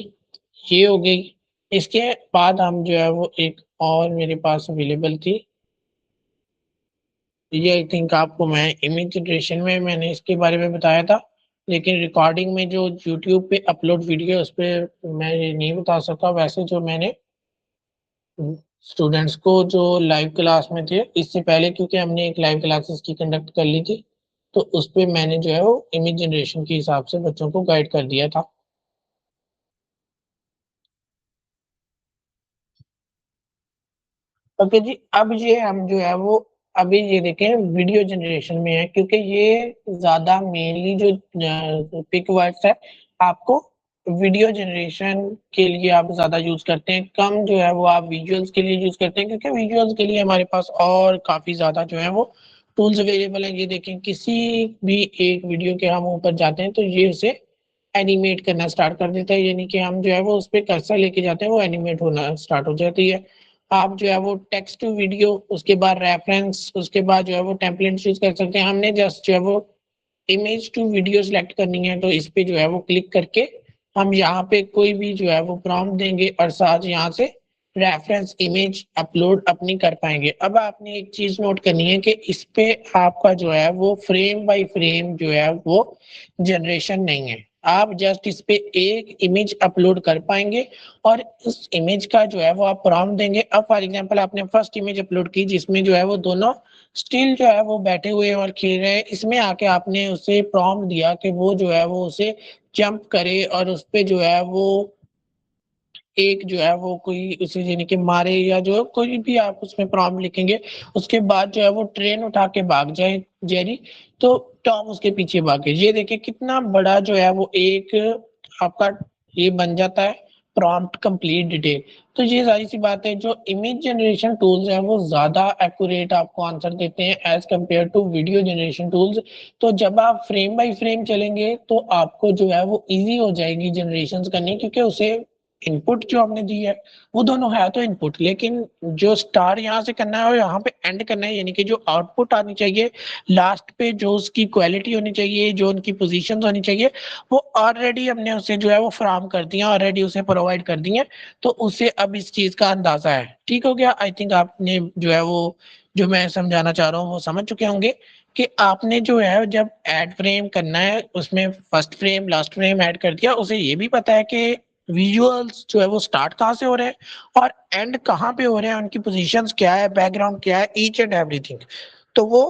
ये हो गई। इसके बाद हम जो है वो एक और मेरे पास अवेलेबल थी। ये आई थिंक आपको मैं इमेज जनरेशन में मैंने इसके बारे में बताया था, लेकिन रिकॉर्डिंग में जो यूट्यूब पे अपलोड वीडियो है, उस पे मैं ये नहीं बता सका। वैसे जो मैंने स्टूडेंट्स को जो लाइव क्लास में थे, इससे पहले क्योंकि हमने एक लाइव क्लासेस की कंडक्ट कर ली थी, तो उस पे मैंने जो है वो इमेज जनरेशन के हिसाब से बच्चों को गाइड कर दिया था। ओके जी, अब ये हम जो है वो अभी ये देखें वीडियो जनरेशन में है, क्योंकि ये ज़्यादा मेनली जो पिक वर्ड्स है आपको वीडियो जनरेशन के लिए आप ज़्यादा यूज़ करते हैं, कम जो है वो आप विजुअल्स के लिए यूज़ करते हैं, क्योंकि विजुअल्स के लिए हमारे पास और काफ़ी ज़्यादा जो है वो टूल्स अवेलेबल हैं। ये देखें किसी भी एक वीडियो के हम ऊपर जाते हैं तो ये उसे एनिमेट करना स्टार्ट कर देता है, यानी कि हम जो है वो उस पे कर्सर लेके जाते हैं वो एनिमेट होना स्टार्ट हो जाती है। आप जो है वो टेक्स्ट टू वीडियो, उसके बाद रेफरेंस, उसके बाद जो है वो टेम्पलेट यूज कर सकते हैं। हमने जस्ट जो है वो इमेज टू वीडियो सेलेक्ट करनी है, तो इस पे जो है वो क्लिक करके हम यहाँ पे कोई भी जो है वो प्रॉम्प्ट देंगे और साथ यहाँ से रेफरेंस इमेज अपलोड अपनी कर पाएंगे। अब आपने एक चीज नोट करनी है कि इस पे आपका जो है वो फ्रेम बाय फ्रेम जो है वो जनरेशन नहीं है, आप जस्ट इस पे एक इमेज अपलोड कर पाएंगे और उस इमेज का जो है वो आप प्रॉम्प्ट देंगे। अब फॉर एग्जांपल आपने फर्स्ट इमेज अपलोड की जिसमें जो है वो दोनों स्टिल जो है वो बैठे हुए हैं और खेल रहे हैं, इसमें आके आपने उसे प्रॉम्प्ट दिया कि वो जो है वो उसे जंप करे और उस पे जो है वो एक जो है वो कोई उसे यानी कि मारे, या जो कोई भी आप उसमें प्रॉम्प्ट लिखेंगे उसके बाद जो है वो ट्रेन उठा के भाग जाए जेरी, तो टॉम उसके पीछे भागे। ये देखिए कितना बड़ा जो है वो एक आपका ये बन जाता है प्रॉम्प्ट कंप्लीट डिटेल। तो ये सारी सी बात है, जो इमेज जनरेशन टूल्स हैं वो ज्यादा एक्यूरेट आपको आंसर देते हैं as compared to video generation tools. तो जब आप फ्रेम बाय फ्रेम चलेंगे तो आपको जो है वो इजी हो जाएगी जनरेशन करनी, क्योंकि उसे इनपुट जो हमने दी है वो दोनों है तो इनपुट, लेकिन जो स्टार यहाँ से करना है और यहाँ पे एंड करना है, यानी कि जो आउटपुट आनी चाहिए लास्ट पे, जो उसकी क्वालिटी होनी चाहिए, जो उनकी पोजीशंस होनी चाहिए, वो ऑलरेडी हमने उसे जो है वो फराहम कर दिया, ऑलरेडी उसे प्रोवाइड कर दिए। तो उसे अब इस चीज का अंदाजा है। ठीक हो गया? आई थिंक आपने जो है वो जो मैं समझाना चाह रहा हूँ वो समझ चुके होंगे कि आपने जो है जब ऐड फ्रेम करना है उसमें first frame last frame add कर दिया, उसे ये भी पता है कि विजुअल्स जो है वो स्टार्ट कहाँ से हो रहे हैं और एंड कहाँ पे हो रहे हैं, उनकी पोजीशंस क्या है, बैकग्राउंड क्या है, ईच एंड एवरीथिंग। तो वो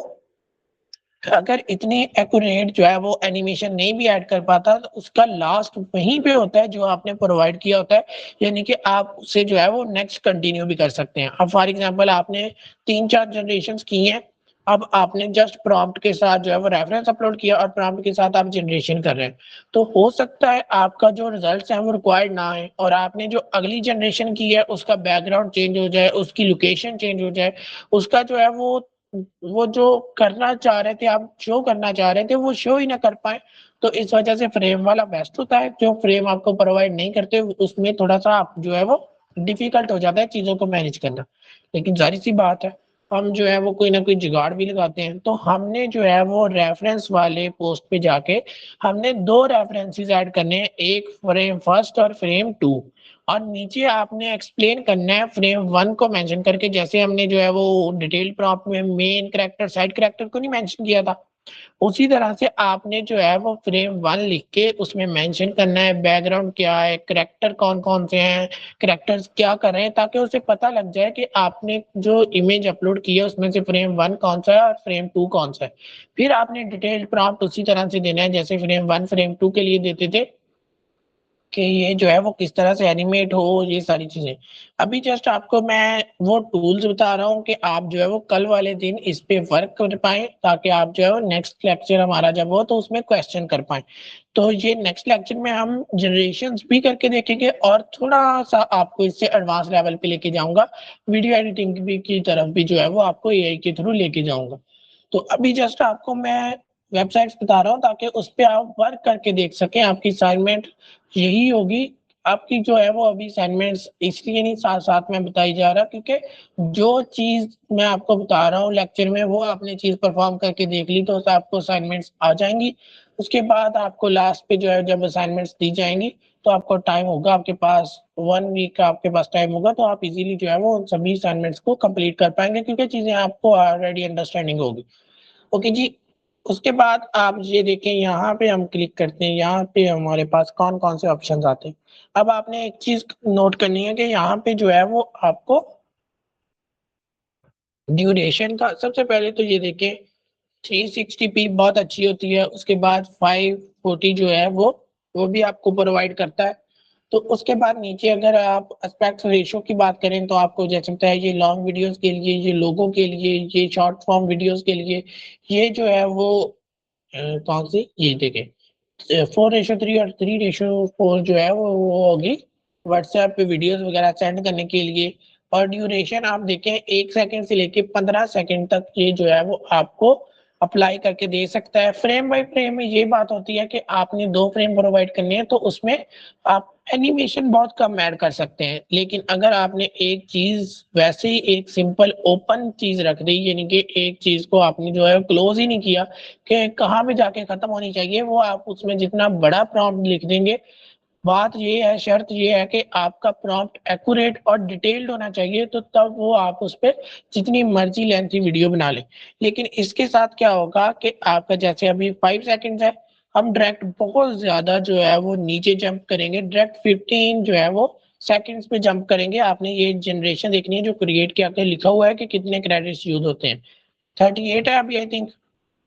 अगर इतनी एक्यूरेट जो है वो एनिमेशन नहीं भी ऐड कर पाता तो उसका लास्ट वहीं पे होता है जो आपने प्रोवाइड किया होता है, यानी कि आप उससे जो है वो नेक्स्ट कंटिन्यू भी कर सकते हैं। अब फॉर एग्जांपल आपने 3-4 जनरेशंस की हैं, अब आपने जस्ट प्रॉम्प्ट के साथ जो है वो रेफरेंस अपलोड किया और प्रॉम्प्ट के साथ आप जनरेशन कर रहे हैं, तो हो सकता है आपका जो रिजल्ट्स हैं वो रिक्वायर्ड ना आए और आपने जो अगली जनरेशन की है उसका बैकग्राउंड चेंज हो जाए, उसकी लोकेशन चेंज हो जाए, उसका जो है वो जो करना चाह रहे थे, आप शो करना चाह रहे थे वो शो ही ना कर पाए। तो इस वजह से फ्रेम वाला बेस्ट होता है, जो फ्रेम आपको प्रोवाइड नहीं करते उसमें थोड़ा सा आप जो है वो डिफिकल्ट हो जाता है चीजों को मैनेज करना। लेकिन जारी सी बात है, हम जो है वो कोई ना कोई जुगाड़ भी लगाते हैं। तो हमने जो है वो रेफरेंस वाले पोस्ट पे जाके हमने 2 रेफरेंसेस ऐड करने हैं, एक फ्रेम फर्स्ट और फ्रेम 2, और नीचे आपने एक्सप्लेन करना है फ्रेम 1 को मेंशन करके, जैसे हमने जो है वो डिटेल प्रॉम्प्ट में मेन कैरेक्टर साइड कैरेक्टर को नहीं मेंशन किया था, उसी तरह से आपने जो है वो फ्रेम 1 लिख के उसमें मेंशन करना है बैकग्राउंड क्या है, कैरेक्टर कौन कौन से हैं, कैरेक्टर्स क्या कर रहे हैं, ताकि उसे पता लग जाए कि आपने जो इमेज अपलोड की है उसमें से फ्रेम 1 कौन सा है और फ्रेम 2 कौन सा है। फिर आपने डिटेल प्रॉम्प्ट उसी तरह से देना है जैसे फ्रेम 1 फ्रेम 2 के लिए देते थे कि ये जो है वो किस तरह से एनिमेट हो, ये सारी चीजें। अभी जस्ट आपको मैं वो टूल्स बता रहा हूँ कि आप जो है वो कल वाले दिन इस पे वर्क कर पाए, ताकि आप जो है वो नेक्स्ट लेक्चर हमारा जब हो तो उसमें क्वेश्चन कर पाए। तो ये नेक्स्ट लेक्चर में हम जनरेशंस भी करके देखेंगे और थोड़ा सा आपको इससे एडवांस लेवल पे लेके जाऊंगा, वीडियो एडिटिंग भी की तरफ भी जो है वो आपको एआई के थ्रू लेके जाऊंगा। तो अभी जस्ट आपको मैं वेबसाइट्स बता रहा हूँ ताकि उस पे आप वर्क करके देख सकें, आपकी असाइनमेंट यही होगी। आपकी जो है वो अभी असाइनमेंट्स इसलिए नहीं साथ साथ में बताई जा रहा क्योंकि जो चीज मैं आपको बता रहा हूँ लेक्चर में वो आपने चीज परफॉर्म करके देख ली तो आपको असाइनमेंट्स आ जाएंगी। उसके बाद आपको लास्ट पे जो है जब असाइनमेंट्स दी जाएंगी तो आपको टाइम होगा, आपके पास 1 वीक का आपके पास टाइम होगा, तो आप इजीली जो है वो सभी असाइनमेंट्स को कंप्लीट कर पाएंगे क्योंकि चीजें आपको ऑलरेडी अंडरस्टैंडिंग होगी। ओके जी। उसके बाद आप ये देखें यहाँ पे हम क्लिक करते हैं, यहाँ पे हमारे पास कौन कौन से ऑप्शंस आते हैं। अब आपने एक चीज नोट करनी है कि यहाँ पे जो है वो आपको ड्यूरेशन का सबसे पहले तो ये देखें 360p बहुत अच्छी होती है, उसके बाद 540 जो है वो भी आपको प्रोवाइड करता है। तो उसके बाद नीचे अगर आप एस्पेक्ट रेशियो की बात करें तो आपको जैसे बताया ये लॉन्ग वीडियोस के लिए, ये लोगों के लिए, ये शॉर्ट फॉर्म वीडियोस के लिए, ये जो है वो कौन सी ये देखिए 4:3 और 3:4 जो है वो होगी व्हाट्सएप पे वीडियोस वगैरह सेंड करने के लिए। और ड्यूरेशन आप देखें 1 सेकंड से लेके 15 सेकंड तक ये जो है वो आपको अप्लाई करके दे सकता है। फ्रेम बाय फ्रेम में ये बात होती है कि आपने 2 फ्रेम प्रोवाइड करने हैं तो उसमें आप एनिमेशन बहुत कम ऐड कर सकते हैं। लेकिन अगर आपने एक चीज़ वैसे ही एक सिंपल ओपन चीज़ रख दी यानी कि एक चीज़ को आपने जो है क्लोज़ ही नहीं किया कि कहाँ पे जाके खत्म होनी चाहिए, वो आप उसमें जितना बड़ा प्रॉम्प्ट लिख देंगे, बात ये है, शर्त ये है कि आपका प्रॉम्प्ट एक्यूरेट और डिटेल्ड होना चाहिए, तो तब वो आप उस पे जितनी मर्ज़ी लेंथी वीडियो बना लें। लेकिन इसके साथ क्या होगा कि आपका जैसे अभी 5 सेकंड्स है, हम डायरेक्ट बहुत ज़्यादा जो है वो नीचे जंप करेंगे, डायरेक्ट 15 जो है वो सेकंड्स पे जंप करेंगे। आपने ये जनरेशन देखनी है जो क्रिएट किया के लिखा हुआ है कि कितने क्रेडिट्स यूज़ होते हैं। 38 है अभी आई थिंक।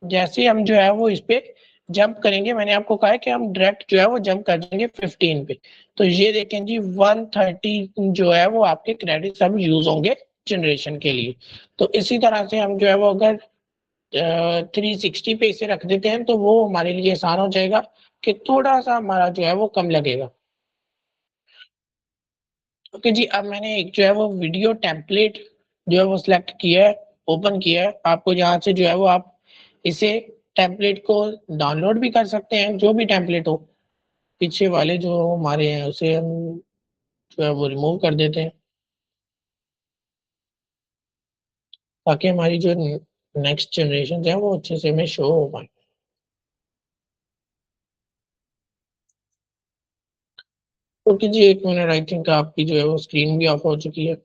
जैसे हम जो है वो इस पे जंप करेंगे, मैंने आपको कहा है कि हम डायरेक्ट जो है वो जंप कर देंगे 15 पे। तो ये देखें जी 130 जो है वो आपके क्रेडिट्स अब यूज़ होंगे जनरेशन के लिए। तो इसी तरह से हम जो है वो अगर 360 पे इसे रख देते हैं तो वो हमारे लिए आसान हो जाएगा कि थोड़ा-सा हमारा जो है वो कम लगेगा। ओके जी, अब मैंने एक जो है वो वीडियो टेम्पलेट जो है वो सिलेक्ट किया है, ओपन किया है। आपको यहाँ से जो है वो आप इसे टेम्पलेट को डाउनलोड भी कर सकते हैं, जो भी टेम्पलेट हो। पीछे वाले जो हमारे हैं उसे हम जो है वो रिमूव कर देते हैं ताकि हमारी जो नेक्स्ट जनरेशन है वो अच्छे से हमें शो हो पाए। ओके जी, 1 मिनट आई थिंक आपकी जो है वो स्क्रीन भी ऑफ हो चुकी है।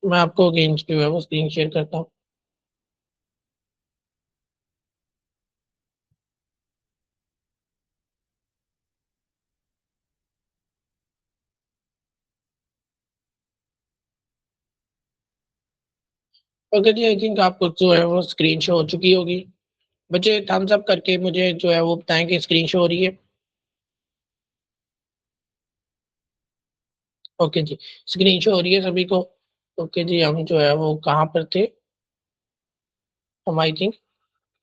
मैं आपको अगेन जो है वो स्क्रीन शेयर करता हूँ। ओके जी, आई थिंक आपको जो है वो स्क्रीन शो हो चुकी होगी। बच्चे थम्स अप करके मुझे जो है वो बताएं कि स्क्रीन शो हो रही है। ओके जी, स्क्रीन शो हो रही है सभी को। ओके जी, हम जो है वो कहाँ पर थे? हम आई थिंक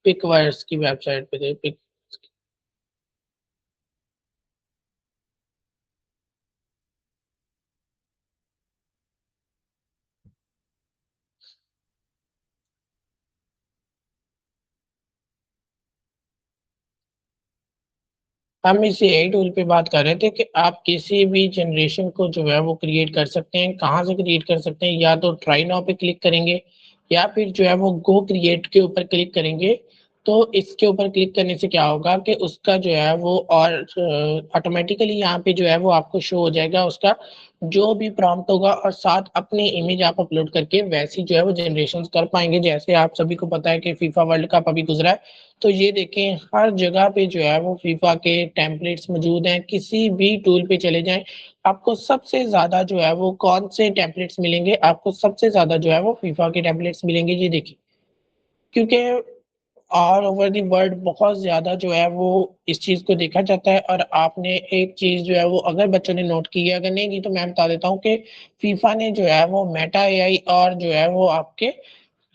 पिकवर्स की वेबसाइट पे थे। पिक हम इस एआई टूल पे बात कर रहे थे कि आप किसी भी जनरेशन को जो है वो क्रिएट कर सकते हैं। कहाँ से क्रिएट कर सकते हैं? या तो ट्राई नाउ पे क्लिक करेंगे या फिर जो है वो गो क्रिएट के ऊपर क्लिक करेंगे। तो इसके ऊपर क्लिक करने से क्या होगा कि उसका जो है वो और ऑटोमेटिकली यहाँ पे जो है वो आपको शो हो जाएगा उसका जो भी प्रॉम्प्ट होगा और साथ अपनी इमेज आप अपलोड करके वैसी जो है वो जनरेशंस कर पाएँगे। जैसे आप सभी को पता है कि फीफा वर्ल्ड कप अभी गुज़रा है। तो ये देखें हर जगह पे जो है वो फीफा के टेम्पलेट्स मौजूद हैं। किसी भी टूल पे चले जाएँ, आपको सबसे ज़्यादा जो है वो कौन से टेम्पलेट्स मिलेंगे? आपको सबसे ज़्यादा जो है वो फीफा के टेम्पलेट्स मिलेंगे। ये देखिए, क्योंकि ऑल ओवर द वर्ल्ड बहुत ज़्यादा जो है वो इस चीज़ को देखा जाता है। और आपने एक चीज़ जो है वो अगर बच्चों ने नोट की है, अगर नहीं की तो मैं बता देता हूँ कि फीफा ने जो है वो मेटा एआई और जो है वो आपके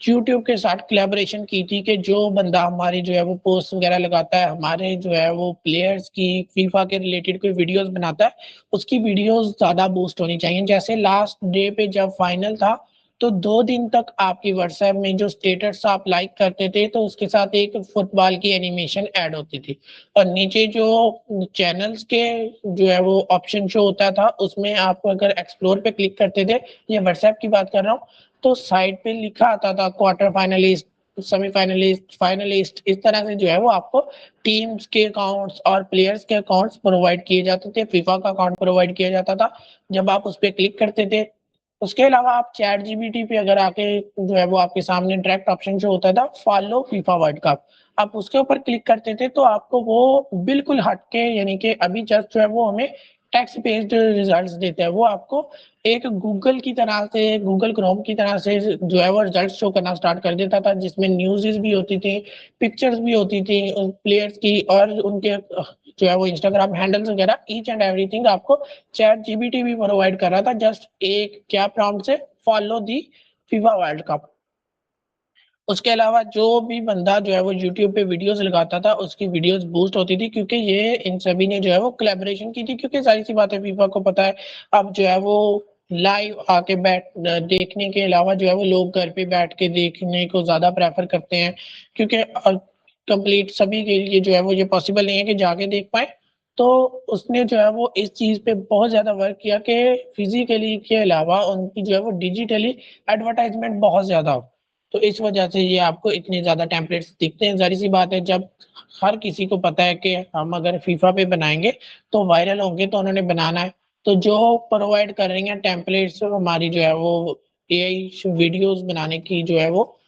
यूट्यूब के साथ कोलैबोरेशन की थी कि जो बंदा हमारी जो है वो पोस्ट वगैरह लगाता है, हमारे जो है वो प्लेयर्स की फीफा के रिलेटेड कोई वीडियोस बनाता है, उसकी वीडियोस ज़्यादा बूस्ट होनी चाहिए। जैसे लास्ट डे पे जब फाइनल था, तो 2 दिन तक आपकी व्हाट्सएप में जो स्टेटस आप लाइक करते थे, तो उसके साथ एक फुटबॉल की एनिमेशन ऐड होती थी। और नीचे जो चैनल्स के जो है वो ऑप्शन शो होता था, उसमें आप अगर एक्सप्लोर पे क्लिक करते थे, ये व्हाट्सएप की बात कर रहा हूँ, तो साइड पे लिखा आता था क्वार्टर फाइनलिस्ट, सेमीफाइनलिस्ट, फाइनलिस्ट। इस तरह से जो है वो आपको टीम्स के अकाउंट्स और प्लेयर्स के अकाउंट्स प्रोवाइड किए जाते थे। फीफा का अकाउंट प्रोवाइड किया जाता था जब आप उस पे क्लिक करते थे। उसके अलावा आप चैट जीपीटी पे अगर आके जो है वो आपके सामने डायरेक्ट ऑप्शन जो होता था फॉलो फीफा वर्ल्ड कप, आप उसके ऊपर क्लिक करते थे तो आपको वो बिल्कुल हटके यानी कि अभी जस्ट जो है वो हमें टेक्स्ट बेस्ड रिजल्ट्स देता है। वो आपको एक गूगल की तरह से, गूगल क्रोम की तरह से जो है वो रिजल्ट शो करना स्टार्ट कर देता था, जिसमें न्यूज़ भी होती थी, पिक्चर्स भी होती थी प्लेयर्स की और उनके जो है वो इंस्टाग्राम हैंडल्स वगैरह ईच एंड एवरीथिंग आपको चैट जीपीटी भी प्रोवाइड कर रहा था, जस्ट एक क्या प्रॉम्प्ट से, follow the FIFA world cup. उसके अलावा जो भी बंदा जो है वो यूट्यूब पे वीडियोस लगाता था उसकी वीडियोस बूस्ट होती थी, क्योंकि ये इन सभी ने जो है वो कोलैबोरेशन की थी, क्योंकि सारी सी बात है फीफा को पता है अब जो है वो लाइव आके देखने के अलावा जो है वो लोग घर पे बैठ के देखने को ज्यादा प्रेफर करते हैं, क्योंकि कंप्लीट सभी के लिए जो है वो ये पॉसिबल नहीं है कि जाके देख पाए। तो उसने जो है वो इस चीज पे बहुत ज्यादा वर्क किया कि फिजिकली के अलावा उनकी जो है वो डिजिटली एडवर्टाइजमेंट बहुत ज्यादा हो। तो इस वजह से ये आपको इतने ज़्यादा टेम्पलेट्स दिखते हैं। ज़ाहिर-सी बात है, जब हर किसी को पता है कि हम अगर फीफा पे बनाएँगे तो वायरल होंगे, तो उन्होंने बनाना है। तो जो प्रोवाइड कर रही हैं टेम्पलेट्स हमारी जो है वो एआई वीडियोज़ बनाने की जो है वो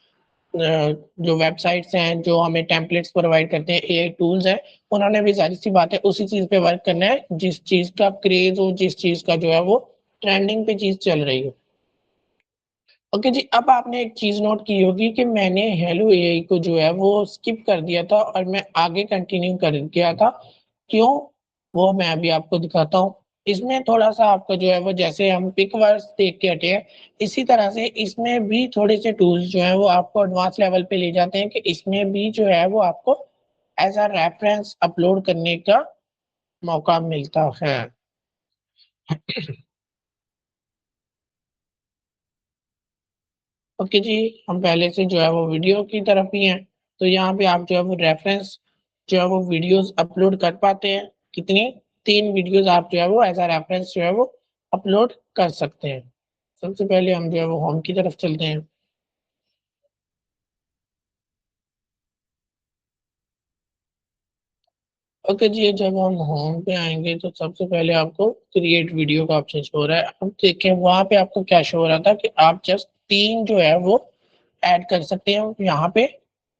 जो वेबसाइट्स हैं, जो हमें टेम्पलेट्स प्रोवाइड करते हैं, एआई टूल्स हैं, उन्होंने भी ज़ाहिर-सी बात है उसी चीज़ पे वर्क करना है, जिस चीज़ का क्रेज़ हो, जिस चीज़ का जो है वो ट्रेंडिंग पे चीज़ चल रही हो। ओके जी, अब आपने एक चीज़ नोट की होगी कि मैंने हेलो एआई को जो है वो स्किप कर दिया था और मैं आगे कंटिन्यू कर गया था। क्यों? वो मैं अभी आपको दिखाता हूँ। इसमें थोड़ा-सा आपका जो है वो जैसे हम पिक वर्ड्स देख के हटे हैं, इसी तरह से इसमें भी थोड़े से टूल्स जो हैं वो आपको एडवांस लेवल पे ले जाते हैं कि इसमें भी जो है वो आपको एज़ अ रेफरेंस अपलोड करने का मौका मिलता है। ओके जी, हम पहले से जो है वो वीडियो की तरफ ही हैं, तो यहाँ पे आप जो है वो रेफ़रेंस जो है वो वीडियोज़ अपलोड कर पाते हैं। कितनी? 3 वीडियोज़ आप जो है वो एज़ अ रेफ़रेंस जो है वो अपलोड कर सकते हैं। सबसे पहले हम जो है वो होम की तरफ चलते हैं। ओके जी, जब हम होम पे आएँगे तो सबसे पहले आपको क्रिएट वीडियो का ऑप्शन शो हो रहा है। अब देखें वहाँ पे आपको क्या शो हो रहा था कि आप जस्ट 3 जो है वो ऐड कर सकते हैं। यहाँ पे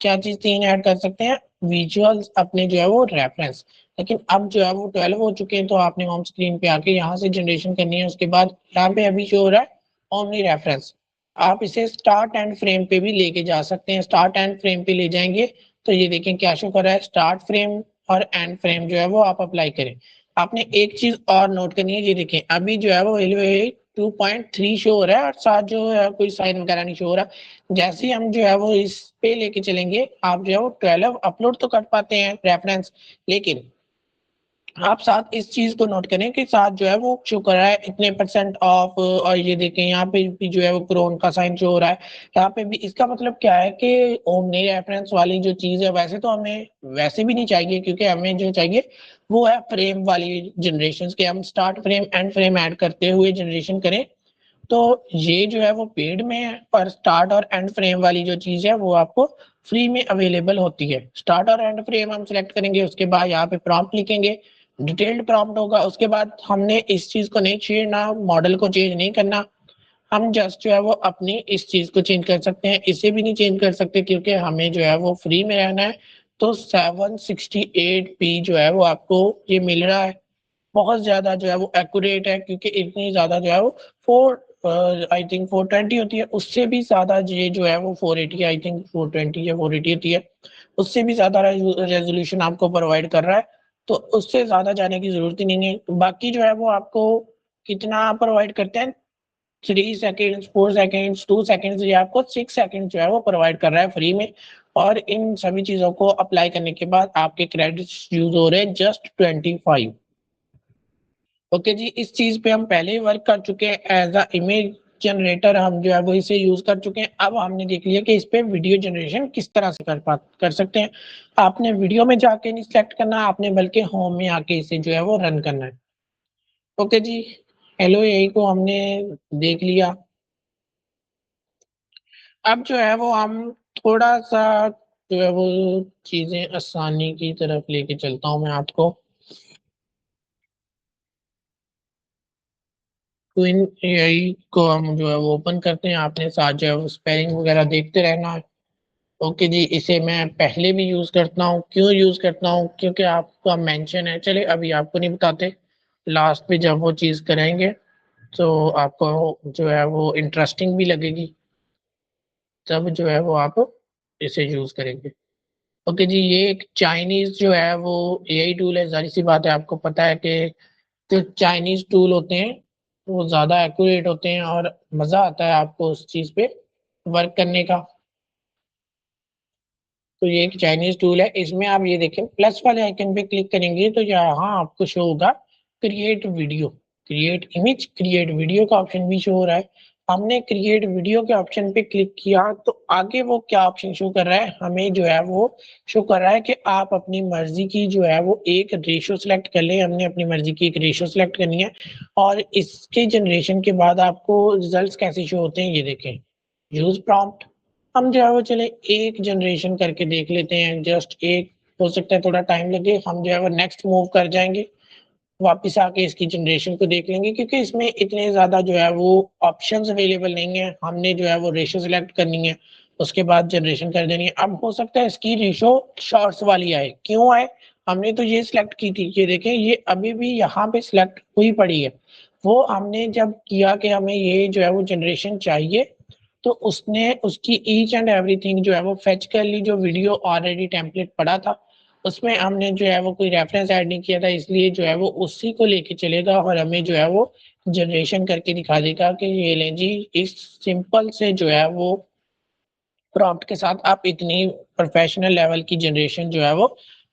क्या चीज़ 3 ऐड कर सकते हैं? विजुअल्स अपने जो है वो रेफरेंस। लेकिन अब जो है वो 12 हो चुके हैं, तो आपने होम स्क्रीन पे आके यहाँ से जनरेशन करनी है। उसके बाद यहाँ पे अभी शो हो रहा है ओनली रेफरेंस। आप इसे स्टार्ट एंड फ्रेम पे भी लेके जा सकते हैं। स्टार्ट एंड फ्रेम पे ले जाएँगे तो ये देखें क्या शो कर रहा है, स्टार्ट फ्रेम और एंड फ्रेम जो है वो आप अप्लाई करें। आपने एक चीज़ और नोट करनी है, ये देखें अभी जो है वो 2.3 शो हो रहा है और साथ जो है कोई साइन वगैरह नहीं शो हो रहा। जैसे ही हम जो है वो इस पे लेके चलेंगे, आप जो है वो 12 अपलोड तो कर पाते हैं रेफरेंस, लेकिन आप साथ इस चीज़ को नोट करें कि साथ जो है वो शो कर रहा है इतने परसेंट ऑफ, और ये देखें यहाँ पे भी जो है वो क्रोन का साइन शो हो रहा है। यहाँ पे भी इसका मतलब क्या है कि ओमनी रेफरेंस वाली जो चीज़ है वैसे तो हमें वैसे भी नहीं चाहिए, क्योंकि हमें जो चाहिए वो है फ्रेम वाली जनरेशंस के हम start frame, and frame add करते हुए जनरेशन करें। तो ये जो है वो पेड में है, पर स्टार्ट और एंड फ्रेम वाली जो चीज़ है वो आपको फ्री में अवेलेबल होती है। स्टार्ट और एंड फ्रेम हम सेलेक्ट करेंगे, उसके बाद यहाँ पे प्रॉम्प्ट लिखेंगे, डिटेल्ड प्रॉम्प्ट होगा। उसके बाद हमने इस चीज़ को नहीं छेड़ना, मॉडल को चेंज नहीं करना। हम जस्ट जो है वो अपनी इस चीज़ को चेंज कर सकते हैं, इसे भी नहीं चेंज कर सकते क्योंकि हमें जो है वो फ्री में रहना है। तो 768p जो है वो आपको ये मिल रहा है। बहुत ज़्यादा जो है वो एक्यूरेट है, क्योंकि इतनी ज़्यादा जो है वो 4 आई थिंक 420 होती है, उससे भी ज़्यादा ये जो है वो 480 आई थिंक 420 या 480 होती है, उससे भी ज़्यादा रेज़ोल्यूशन आपको प्रोवाइड कर रहा है, तो उससे ज़्यादा जाने की ज़रूरत ही नहीं है। बाकी जो है वो आपको कितना प्रोवाइड करते हैं, 3 सेकंड्स, 4 सेकंड्स, 2 सेकंड्स, ये आपको 6 सेकंड्स जो है वो प्रोवाइड कर रहा है फ्री में। और इन सभी चीज़ों को अप्लाई करने के बाद आपके क्रेडिट्स यूज़ हो रहे हैं जस्ट 25। ओके जी, इस चीज़ पे हम पहले ही वर्क कर चुके हैं, एज़ अ इमेज जनरेटर हम जो है वो इसे यूज़ कर चुके हैं। अब हमने देख लिया कि इस पे वीडियो जनरेशन किस तरह से कर सकते हैं। आपने वीडियो में जाके नहीं सिलेक्ट करना, आपने बल्कि होम में आके इसे जो है वो रन करना है। ओके जी, हेलो एआई को हमने देख लिया। अब जो है वो हम थोड़ा-सा जो है वो चीज़ें आसानी की तरफ लेके चलता हूँ मैं आपको। क्विन एआई को हम जो है वो ओपन करते हैं, आपने साथ जो है वो स्पेलिंग वगैरह देखते रहना है। ओके जी, इसे मैं पहले भी यूज़ करता हूँ, क्यों यूज़ करता हूँ? क्योंकि आपका मेंशन है, चलिए अभी आपको नहीं बताते, लास्ट में जब वो चीज़ करेंगे, तो आपको जो है वो इंटरेस्टिंग भी लगेगी, तब जो है वो आप इसे यूज़ करेंगे। ओके जी, ये एक चाइनीज़ जो है वो एआई टूल है, ज़ाहिर-सी बात है आपको पता है कि जो चाइनीज़ टूल होते हैं, वो ज़्यादा एक्यूरेट होते हैं और मज़ा आता है आपको उस चीज़ पे वर्क करने का। तो ये एक चाइनीज़ टूल है, इसमें आप ये देखें प्लस वाले आइकन पे क्लिक करेंगे तो यहाँ आपको शो होगा create video, create image, create video का ऑप्शन भी शो हो रहा है। हमने क्रिएट वीडियो के ऑप्शन पे क्लिक किया तो आगे वो क्या ऑप्शन शो कर रहा है, हमें जो है वो शो कर रहा है कि आप अपनी मर्ज़ी की जो है वो एक रेशियो सेलेक्ट कर लें, हमने अपनी मर्ज़ी की एक रेशियो सेलेक्ट करनी है और इसके जनरेशन के बाद आपको रिज़ल्ट्स कैसे शो होते हैं ये देखें। यूज़ प्रॉम्प्ट हम जो है वो चले एक जनरेशन करके देख लेते हैं, जस्ट एक हो सकता है थोड़ा टाइम लगे, हम जो है वो नेक्स्ट मूव कर जाएँगे, वापस आके इसकी जनरेशन को देख लेंगे क्योंकि इसमें इतने ज़्यादा जो है वो ऑप्शंस अवेलेबल नहीं है, हमने जो है वो रेशियो सेलेक्ट करनी है, उसके बाद जनरेशन कर देनी है। अब हो सकता है इसकी रेशियो शॉर्ट्स वाली आए, क्यों आए? हमने तो ये सेलेक्ट की थी, ये देखें ये अभी भी यहाँ पे सेलेक्ट हुई पड़ी है। वो हमने जब किया कि हमें ये जो है वो जनरेशन चाहिए तो उसने उसकी ईच एंड एवरीथिंग जो है वो फेच कर ली, जो वीडियो ऑलरेडी टेम्पलेट पड़ा था, उसमें हमने जो है वो कोई रेफरेंस ऐड नहीं किया था, इसलिए जो है वो उसी को लेके चलेगा और हमें जो है वो जनरेशन करके दिखा देगा कि ये लें जी, इस सिंपल से जो है वो प्रॉम्प्ट के साथ आप इतनी प्रोफेशनल लेवल की जनरेशन जो है वो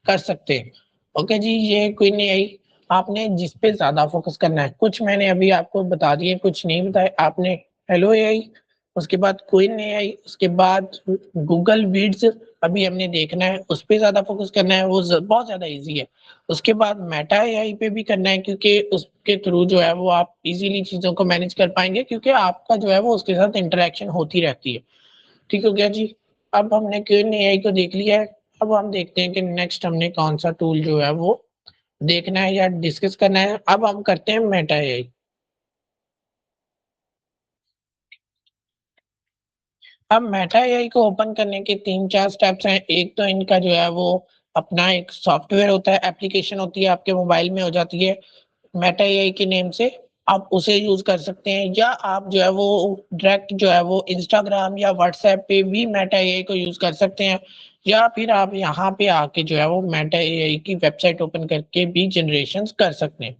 कर सकते हैं। ओके जी, ये कोई नहीं आई, आपने जिस पे ज़्यादा फ़ोकस करना है। कुछ मैंने अभी आपको बता दिए, कुछ नहीं बताए। आपने हेलो एआई, उसके बाद क्वीन एआई, उसके बाद गूगल विड्स अभी हमने देखना है, उस पे ज़्यादा फ़ोकस करना है, वो बहुत ज़्यादा ईज़ी है। उसके बाद मेटा एआई पे भी करना है क्योंकि उसके थ्रू जो है वो आप ईज़िली चीज़ों को मैनेज कर पाएँगे क्योंकि आपका जो है वो उसके साथ इंटरैक्शन होती रहती है। ठीक हो गया जी। अब हमने क्वीन एआई को देख लिया है, अब हम देखते हैं कि नेक्स्ट हमने कौन-सा टूल जो है वो देखना है या डिस्कस करना है। अब हम करते हैं मेटा एआई। अब मेटा एआई को ओपन करने के 3-4 स्टेप्स हैं। एक तो इनका जो है वो अपना एक सॉफ्टवेयर होता है, एप्लीकेशन होती है, आपके मोबाइल में हो जाती है मेटा एआई के नेम से। आप उसे यूज़ कर सकते हैं या आप जो है वो डायरेक्ट जो है वो इंस्टाग्राम या व्हाट्सऐप पे भी मेटा एआई को यूज़ कर सकते हैं या फिर आप यहाँ पे आके जो है वो मेटा एआई की वेबसाइट ओपन करके भी जनरेशंस कर सकते हैं।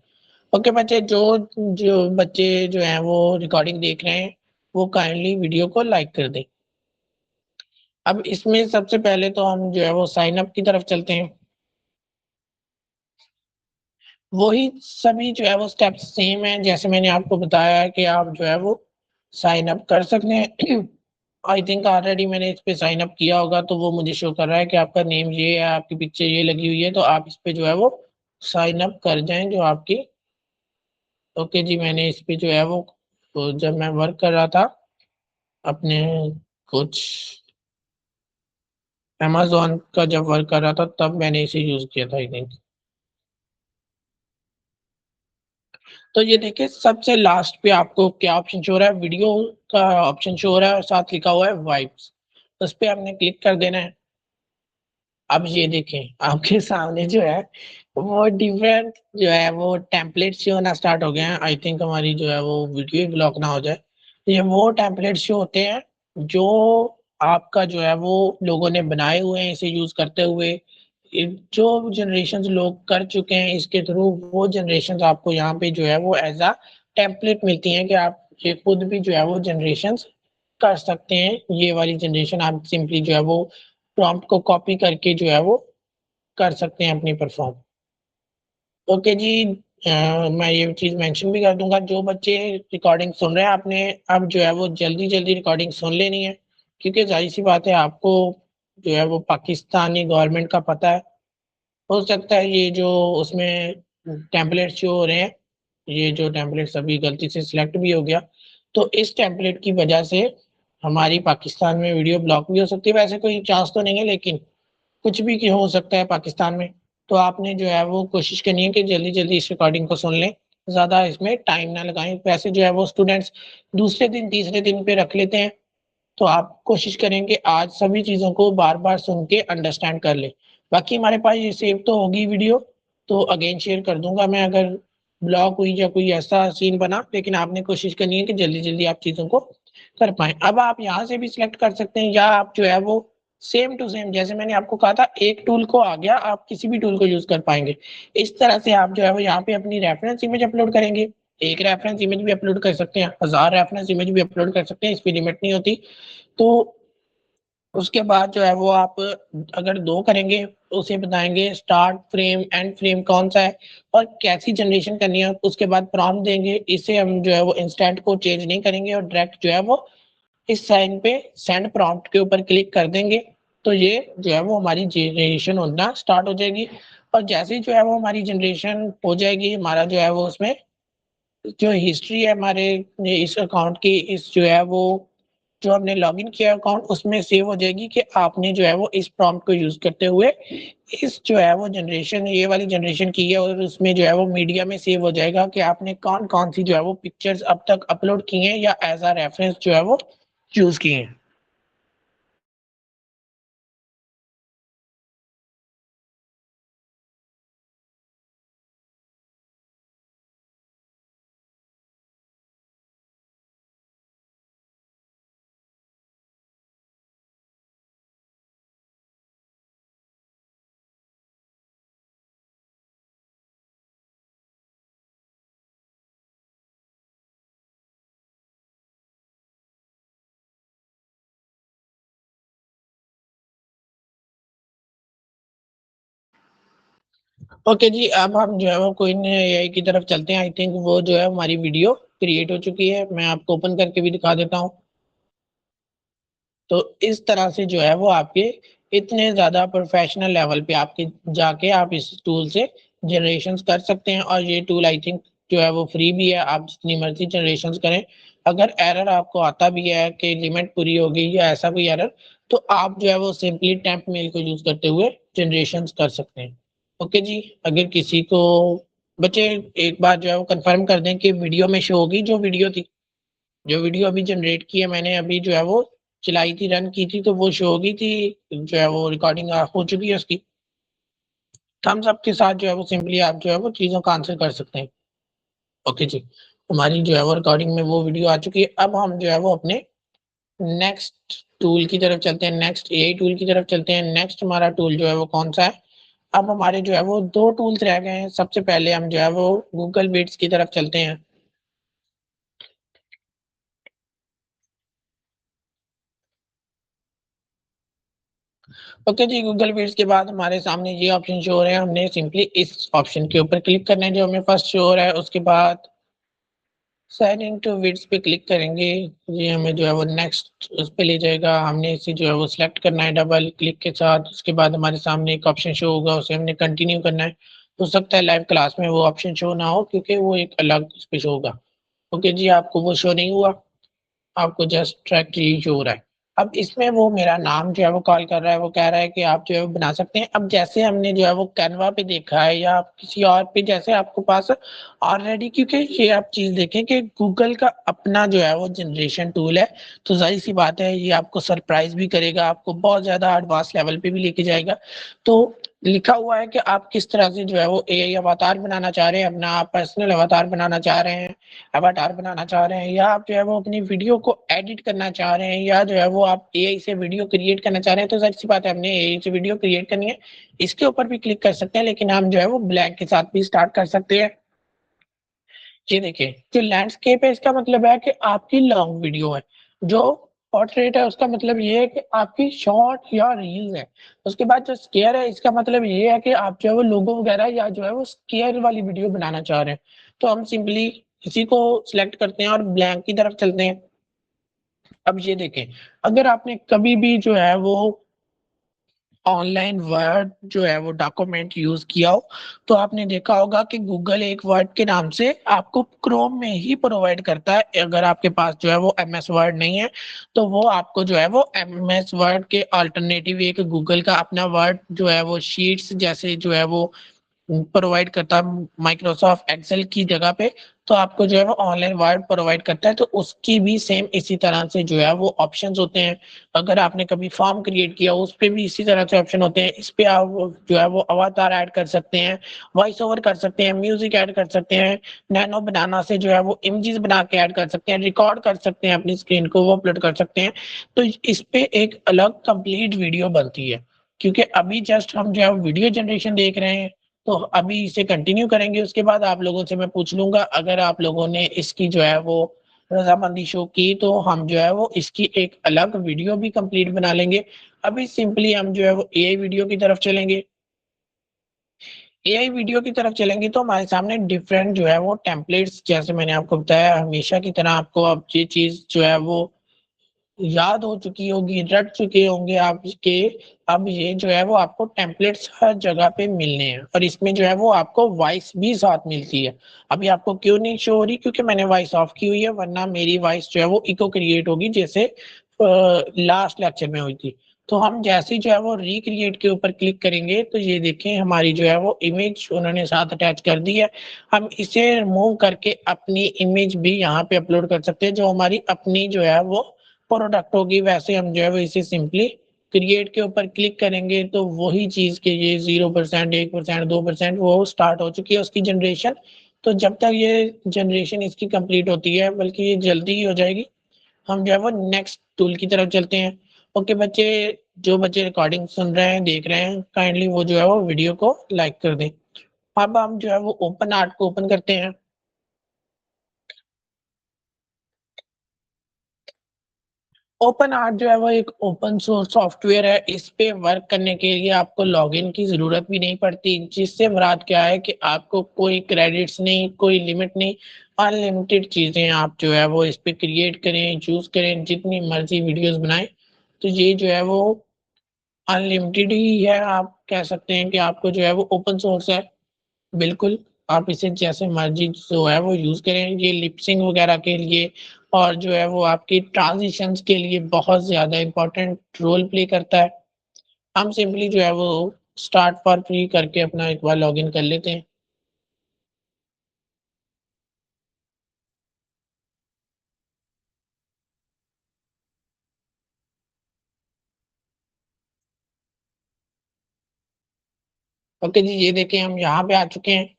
ओके बच्चे, जो जो बच्चे जो हैं वो रिकॉर्डिंग देख रहे हैं, वो काइंडली वीडियो को लाइक कर दें। अब इसमें सबसे पहले तो हम जो है वो साइन अप की तरफ चलते हैं। वही सभी जो है वो स्टेप्स सेम है जैसे मैंने आपको बताया है कि आप जो है वो साइन अप कर सकते हैं। आई थिंक ऑलरेडी मैंने इस पे साइन अप किया होगा तो वो मुझे शो कर रहा है कि आपका नेम ये है, आपकी पिक्चर ये लगी हुई है, तो आप इस पे जो है वो साइन अप कर जाएँ जो आपकी ओके जी, मैंने इस पे जो है वो तो जब मैं वर्क कर रहा था अपने कुछ अमेज़न का जब वर्क कर रहा था तब मैंने इसे यूज़ किया था आई थिंक। तो ये देखिए सबसे लास्ट पे आपको क्या ऑप्शन शो हो रहा है, वीडियो का ऑप्शन शो हो रहा है और साथ लिखा हुआ है वाइब्स। उस पे आपने क्लिक कर देना है। अब ये देखें आपके सामने जो है वो डिफरेंट जो है वो टेम्पलेट शो होना स्टार्ट हो गए हैं। आई थिंक हमारी जो है वो वीडियो ही ब्लॉक ना हो जाए। ये वो टेम्पलेट शो होते हैं जो आपका जो है वो लोगों ने बनाए हुए हैं इसे यूज़ करते हुए। जो जनरेशंस लोग कर चुके हैं इसके थ्रू वो जनरेशंस आपको यहाँ पे जो है वो एज़ अ टेम्पलेट मिलती हैं कि आप ये खुद भी जो है वो जनरेशंस कर सकते हैं। ये वाली जनरेशन आप सिंपली जो है वो प्रॉम्प्ट को कॉपी करके जो है वो कर सकते हैं अपनी परफ़ॉर्म। ओके जी, मैं ये चीज़ मेंशन भी कर दूँगा जो बच्चे रिकॉर्डिंग सुन रहे हैं आपने अब जो है वो जल्दी-जल्दी रिकॉर्डिंग सुन लेनी है, क्योंकि ज़ाहिर-सी बात है आपको जो है वो पाकिस्तानी गवर्नमेंट का पता है। हो सकता है ये जो उसमें टेम्पलेट शो हो रहे हैं, ये जो टेम्पलेट्स अभी गलती से सिलेक्ट भी हो गया, तो इस टेम्पलेट की वजह से हमारी पाकिस्तान में वीडियो ब्लॉक भी हो सकती है। वैसे कोई चांस तो नहीं है लेकिन कुछ भी हो सकता है पाकिस्तान में। तो आपने जो है वो कोशिश करनी है कि जल्दी-जल्दी इस रिकॉर्डिंग को सुन लें, ज़्यादा इसमें टाइम ना लगाएँ। वैसे जो है वो स्टूडेंट्स दूसरे दिन, तीसरे दिन पे रख लेते हैं, तो आप कोशिश करें कि आज सभी चीज़ों को बार-बार सुन के अंडरस्टैंड कर लें। बाकी हमारे पास ये सेव तो होगी वीडियो, तो अगेन शेयर कर दूँगा मैं अगर ब्लॉक हुई या कोई ऐसा सीन बना, लेकिन आपने कोशिश करनी है कि जल्दी-जल्दी आप चीज़ों को कर पाएँ। अब आप यहाँ से भी सिलेक्ट कर सकते हैं या आप जो है वो सेम टू सेम जैसे मैंने आपको कहा था एक टूल को आ गया, आप किसी भी टूल को यूज़ कर पाएँगे। इस तरह से आप जो है वो यहाँ पे अपनी रेफरेंस इमेज अपलोड करेंगे। एक रेफरेंस इमेज भी अपलोड कर सकते हैं, 1000 रेफरेंस इमेज भी अपलोड कर सकते हैं, इसकी लिमिट नहीं होती। तो उसके बाद जो है वो आप अगर 2 करेंगे, उसे बताएँगे स्टार्ट फ्रेम, एंड फ्रेम कौन-सा है और कैसी जनरेशन करनी है, उसके बाद प्रॉम्प्ट देंगे। इसे हम जो है वो इंस्टेंट को चेंज नहीं करेंगे और डायरेक्ट जो है वो इस साइन पे सेंड प्रॉम्प्ट के ऊपर क्लिक कर देंगे, तो ये जो है वो हमारी जनरेशन होना स्टार्ट हो जाएगी। और जैसे ही जो है वो हमारी जनरेशन हो जाएगी, हमारा जो है वो उसमें जो हिस्ट्री है हमारे इस अकाउंट की, इस जो है वो जो हमने लॉगिन किया अकाउंट उसमें सेव हो जाएगी कि आपने जो है वो इस प्रॉम्प्ट को यूज़ करते हुए इस जो है वो जनरेशन ये वाली जनरेशन की है, और उसमें जो है वो मीडिया में सेव हो जाएगा कि आपने कौन-कौन सी जो है वो पिक्चर्स अब तक अपलोड की हैं या एज़ अ रेफरेंस जो है वो चूज़ की हैं। ओके जी, अब हम जो है वो क्वीन एआई की तरफ चलते हैं। आई थिंक वो जो है हमारी वीडियो क्रिएट हो चुकी है। मैं आपको ओपन करके भी दिखा देता हूँ। तो इस तरह से जो है वो आपके इतने ज़्यादा प्रोफ़ेशनल लेवल पे आपके जाके आप इस टूल से जनरेशंस कर सकते हैं, और ये टूल आई थिंक जो है वो फ्री भी है, आप जितनी मर्ज़ी जनरेशंस करें। अगर एरर आपको आता भी है कि लिमिट पूरी हो गई या ऐसा कोई एरर, तो आप जो है वो सिंपली टेम्प मेल को यूज़ करते हुए जनरेशंस कर सकते हैं। ओके जी, अगर किसी को बच्चे एक बार जो है वो कन्फर्म कर दें कि वीडियो में शो होगी जो वीडियो थी। जो वीडियो अभी जनरेट की है मैंने अभी जो है वो चलाई थी, रन की थी, तो वो शो हो गई थी, जो है वो रिकॉर्डिंग हो चुकी है उसकी। थम्स अप के साथ जो है वो सिंपली आप जो है वो चीज़ों का आंसर कर सकते हैं। ओके जी, हमारी जो है वो रिकॉर्डिंग में वो वीडियो आ चुकी है। अब हम जो है वो अपने नेक्स्ट टूल की तरफ चलते हैं, नेक्स्ट एआई टूल की तरफ चलते हैं। नेक्स्ट हमारा टूल जो है वो कौन-सा है? अब हमारे जो है वो 2 टूल्स रह गए हैं। सबसे पहले हम जो है वो गूगल बिट्स की तरफ चलते हैं। ओके जी, गूगल फ़ीड्स के बाद हमारे सामने ये ऑप्शन शो हो रहे हैं, हमने सिंपली इस ऑप्शन के ऊपर क्लिक करना है जो हमें फर्स्ट शो हो रहा है, उसके बाद साइन इन टू विड्स पे क्लिक करेंगे, ये हमें जो है वो नेक्स्ट उस पे ले जाएगा, हमने इसे जो है वो सिलेक्ट करना है डबल क्लिक के साथ, उसके बाद हमारे सामने एक ऑप्शन शो होगा, उसे हमने कंटिन्यू करना है। हो सकता है लाइव क्लास में वो ऑप्शन शो ना हो क्योंकि वो एक अलग उस पे शो होगा। ओके जी, आपको वो शो नहीं हुआ? आपको जस्ट ट्रैक यही शो हो रहा है। अब इसमें वो मेरा नाम जो है वो कॉल कर रहा है, वो कह रहा है कि आप जो है वो बना सकते हैं। अब जैसे हमने जो है वो कैनवा पे देखा है या किसी और पे जैसे आपके पास ऑलरेडी, क्योंकि ये आप चीज़ देखें कि गूगल का अपना जो है वो जनरेशन टूल है, तो ज़ाहिर-सी बात है ये आपको सरप्राइज़ भी करेगा, आपको बहुत ज़्यादा एडवांस लेवल पे भी लेके जाएगा। तो लिखा हुआ है कि आप किस तरह से जो है वो एआई अवतार बनाना चाह रहे हैं, अपना पर्सनल अवतार बनाना चाह रहे हैं, अवतार बनाना चाह रहे हैं, या आप जो है वो अपनी वीडियो को एडिट करना चाह रहे हैं, या जो है वो आप एआई से वीडियो क्रिएट करना चाह रहे हैं, तो ज़ाहिर-सी बात है हमने एआई से वीडियो क्रिएट करनी है। इसके ऊपर भी क्लिक कर सकते हैं, लेकिन हम जो है वो ब्लैंक के साथ भी स्टार्ट कर सकते हैं। ये देखिए, जो लैंडस्केप है इसका मतलब है कि आपकी लॉन्ग वीडियो है। जो पोर्ट्रेट है उसका मतलब ये है कि आपकी शॉर्ट या रील्स है। उसके बाद जो स्केयर है इसका मतलब ये है कि आप जो है वो लोगो वगैरह या जो है वो स्केयर वाली वीडियो बनाना चाह रहे हैं। तो हम सिंपली इसी को सिलेक्ट करते हैं और ब्लैंक की तरफ चलते हैं। अब ये देखें, अगर आपने कभी भी जो है वो ऑनलाइन वर्ड जो है वो डॉक्यूमेंट यूज़ किया हो, तो आपने देखा होगा कि गूगल एक वर्ड के नाम से आपको क्रोम में ही प्रोवाइड करता है। अगर आपके पास जो है वो एमएस वर्ड नहीं है, तो वो आपको जो है वो एमएस वर्ड के अल्टरनेटिव एक गूगल का अपना वर्ड जो है वो शीट्स जैसे जो है वो प्रोवाइड करता है माइक्रोसॉफ्ट एक्सेल की जगह पे। तो आपको जो है वो ऑनलाइन वर्ड प्रोवाइड करता है, तो उसकी भी सेम इसी तरह से जो है वो ऑप्शंस होते हैं। अगर आपने कभी फॉर्म क्रिएट किया उस पे भी इसी तरह से ऑप्शन होते हैं। इस पे आप जो है वो अवतार ऐड कर सकते हैं, वॉइस ओवर कर सकते हैं, म्यूजिक ऐड कर सकते हैं, नैनो बनाना से जो है वो इमेजेस बना के ऐड कर सकते हैं, रिकॉर्ड कर सकते हैं अपनी स्क्रीन को, वो अपलोड कर सकते हैं। तो इस पे एक अलग कंप्लीट वीडियो बनती है, क्योंकि अभी जस्ट हम जो है वीडियो जनरेशन देख रहे हैं, तो अभी इसे कंटिन्यू करेंगे। उसके बाद आप लोगों से मैं पूछ लूँगा, अगर आप लोगों ने इसकी जो है वो रज़ामंदी शो की, तो हम जो है वो इसकी एक अलग वीडियो भी कंप्लीट बना लेंगे। अभी सिंपली हम जो है वो एआई वीडियो की तरफ चलेंगे। एआई वीडियो की तरफ चलेंगे तो हमारे सामने डिफरेंट जो है वो टेम्पलेट्स, जैसे मैंने आपको बताया हमेशा की तरह आपको अब ये चीज़ जो है वो याद हो चुकी होगी, रट चुके होंगे आप कि अब ये जो है वो आपको टेम्पलेट्स हर जगह पे मिलने हैं, और इसमें जो है वो आपको वॉइस भी साथ मिलती है। अभी आपको क्यों नहीं शो हो रही? क्योंकि मैंने वॉइस ऑफ की हुई है, वरना मेरी वॉइस जो है वो इको क्रिएट होगी, जैसे लास्ट लेक्चर में हुई थी। तो हम जैसे ही जो है वो रिक्रिएट के ऊपर क्लिक करेंगे, तो ये देखें हमारी जो है वो इमेज उन्होंने साथ अटैच कर दी है। हम इसे रिमूव करके अपनी इमेज भी यहाँ पे अपलोड कर सकते हैं, जो हमारी अपनी जो है वो प्रोडक्ट होगी। वैसे हम जो है वो इसे सिंपली क्रिएट के ऊपर क्लिक करेंगे, तो वही चीज़ के ये 0%, 1%, 2% वो स्टार्ट हो चुकी है उसकी जनरेशन। तो जब तक ये जनरेशन इसकी कंप्लीट होती है, बल्कि ये जल्दी ही हो जाएगी, हम जो है वो नेक्स्ट टूल की तरफ चलते हैं। ओके बच्चे, जो बच्चे रिकॉर्डिंग सुन रहे हैं, देख रहे हैं, काइंडली वो जो है वो वीडियो को लाइक कर दें। अब हम जो है वो ओपन आर्ट को ओपन करते हैं। ओपन आर्ट जो है वो एक ओपन सोर्स सॉफ्टवेयर है। इस पे वर्क करने के लिए आपको लॉगिन की ज़रूरत भी नहीं पड़ती, जिससे मुराद क्या है कि आपको कोई क्रेडिट्स नहीं, कोई लिमिट नहीं, अनलिमिटेड चीज़ें आप जो है वो इस पे क्रिएट करें, चूज़ करें, जितनी मर्ज़ी वीडियोज़ बनाएँ। तो ये जो है वो अनलिमिटेड ही है, आप कह सकते हैं कि आपको जो है वो ओपन सोर्स है। बिल्कुल, आप इसे जैसे मर्ज़ी जो है वो यूज़ करें। ये लिप सिंक वगैरह के लिए और जो है वो आपकी ट्रांज़िशंस के लिए बहुत ज़्यादा इम्पोर्टेंट रोल प्ले करता है। हम सिंपली जो है वो स्टार्ट फॉर फ्री करके अपना एक बार लॉगिन कर लेते हैं। ओके जी, ये देखिए हम यहाँ पे आ चुके हैं।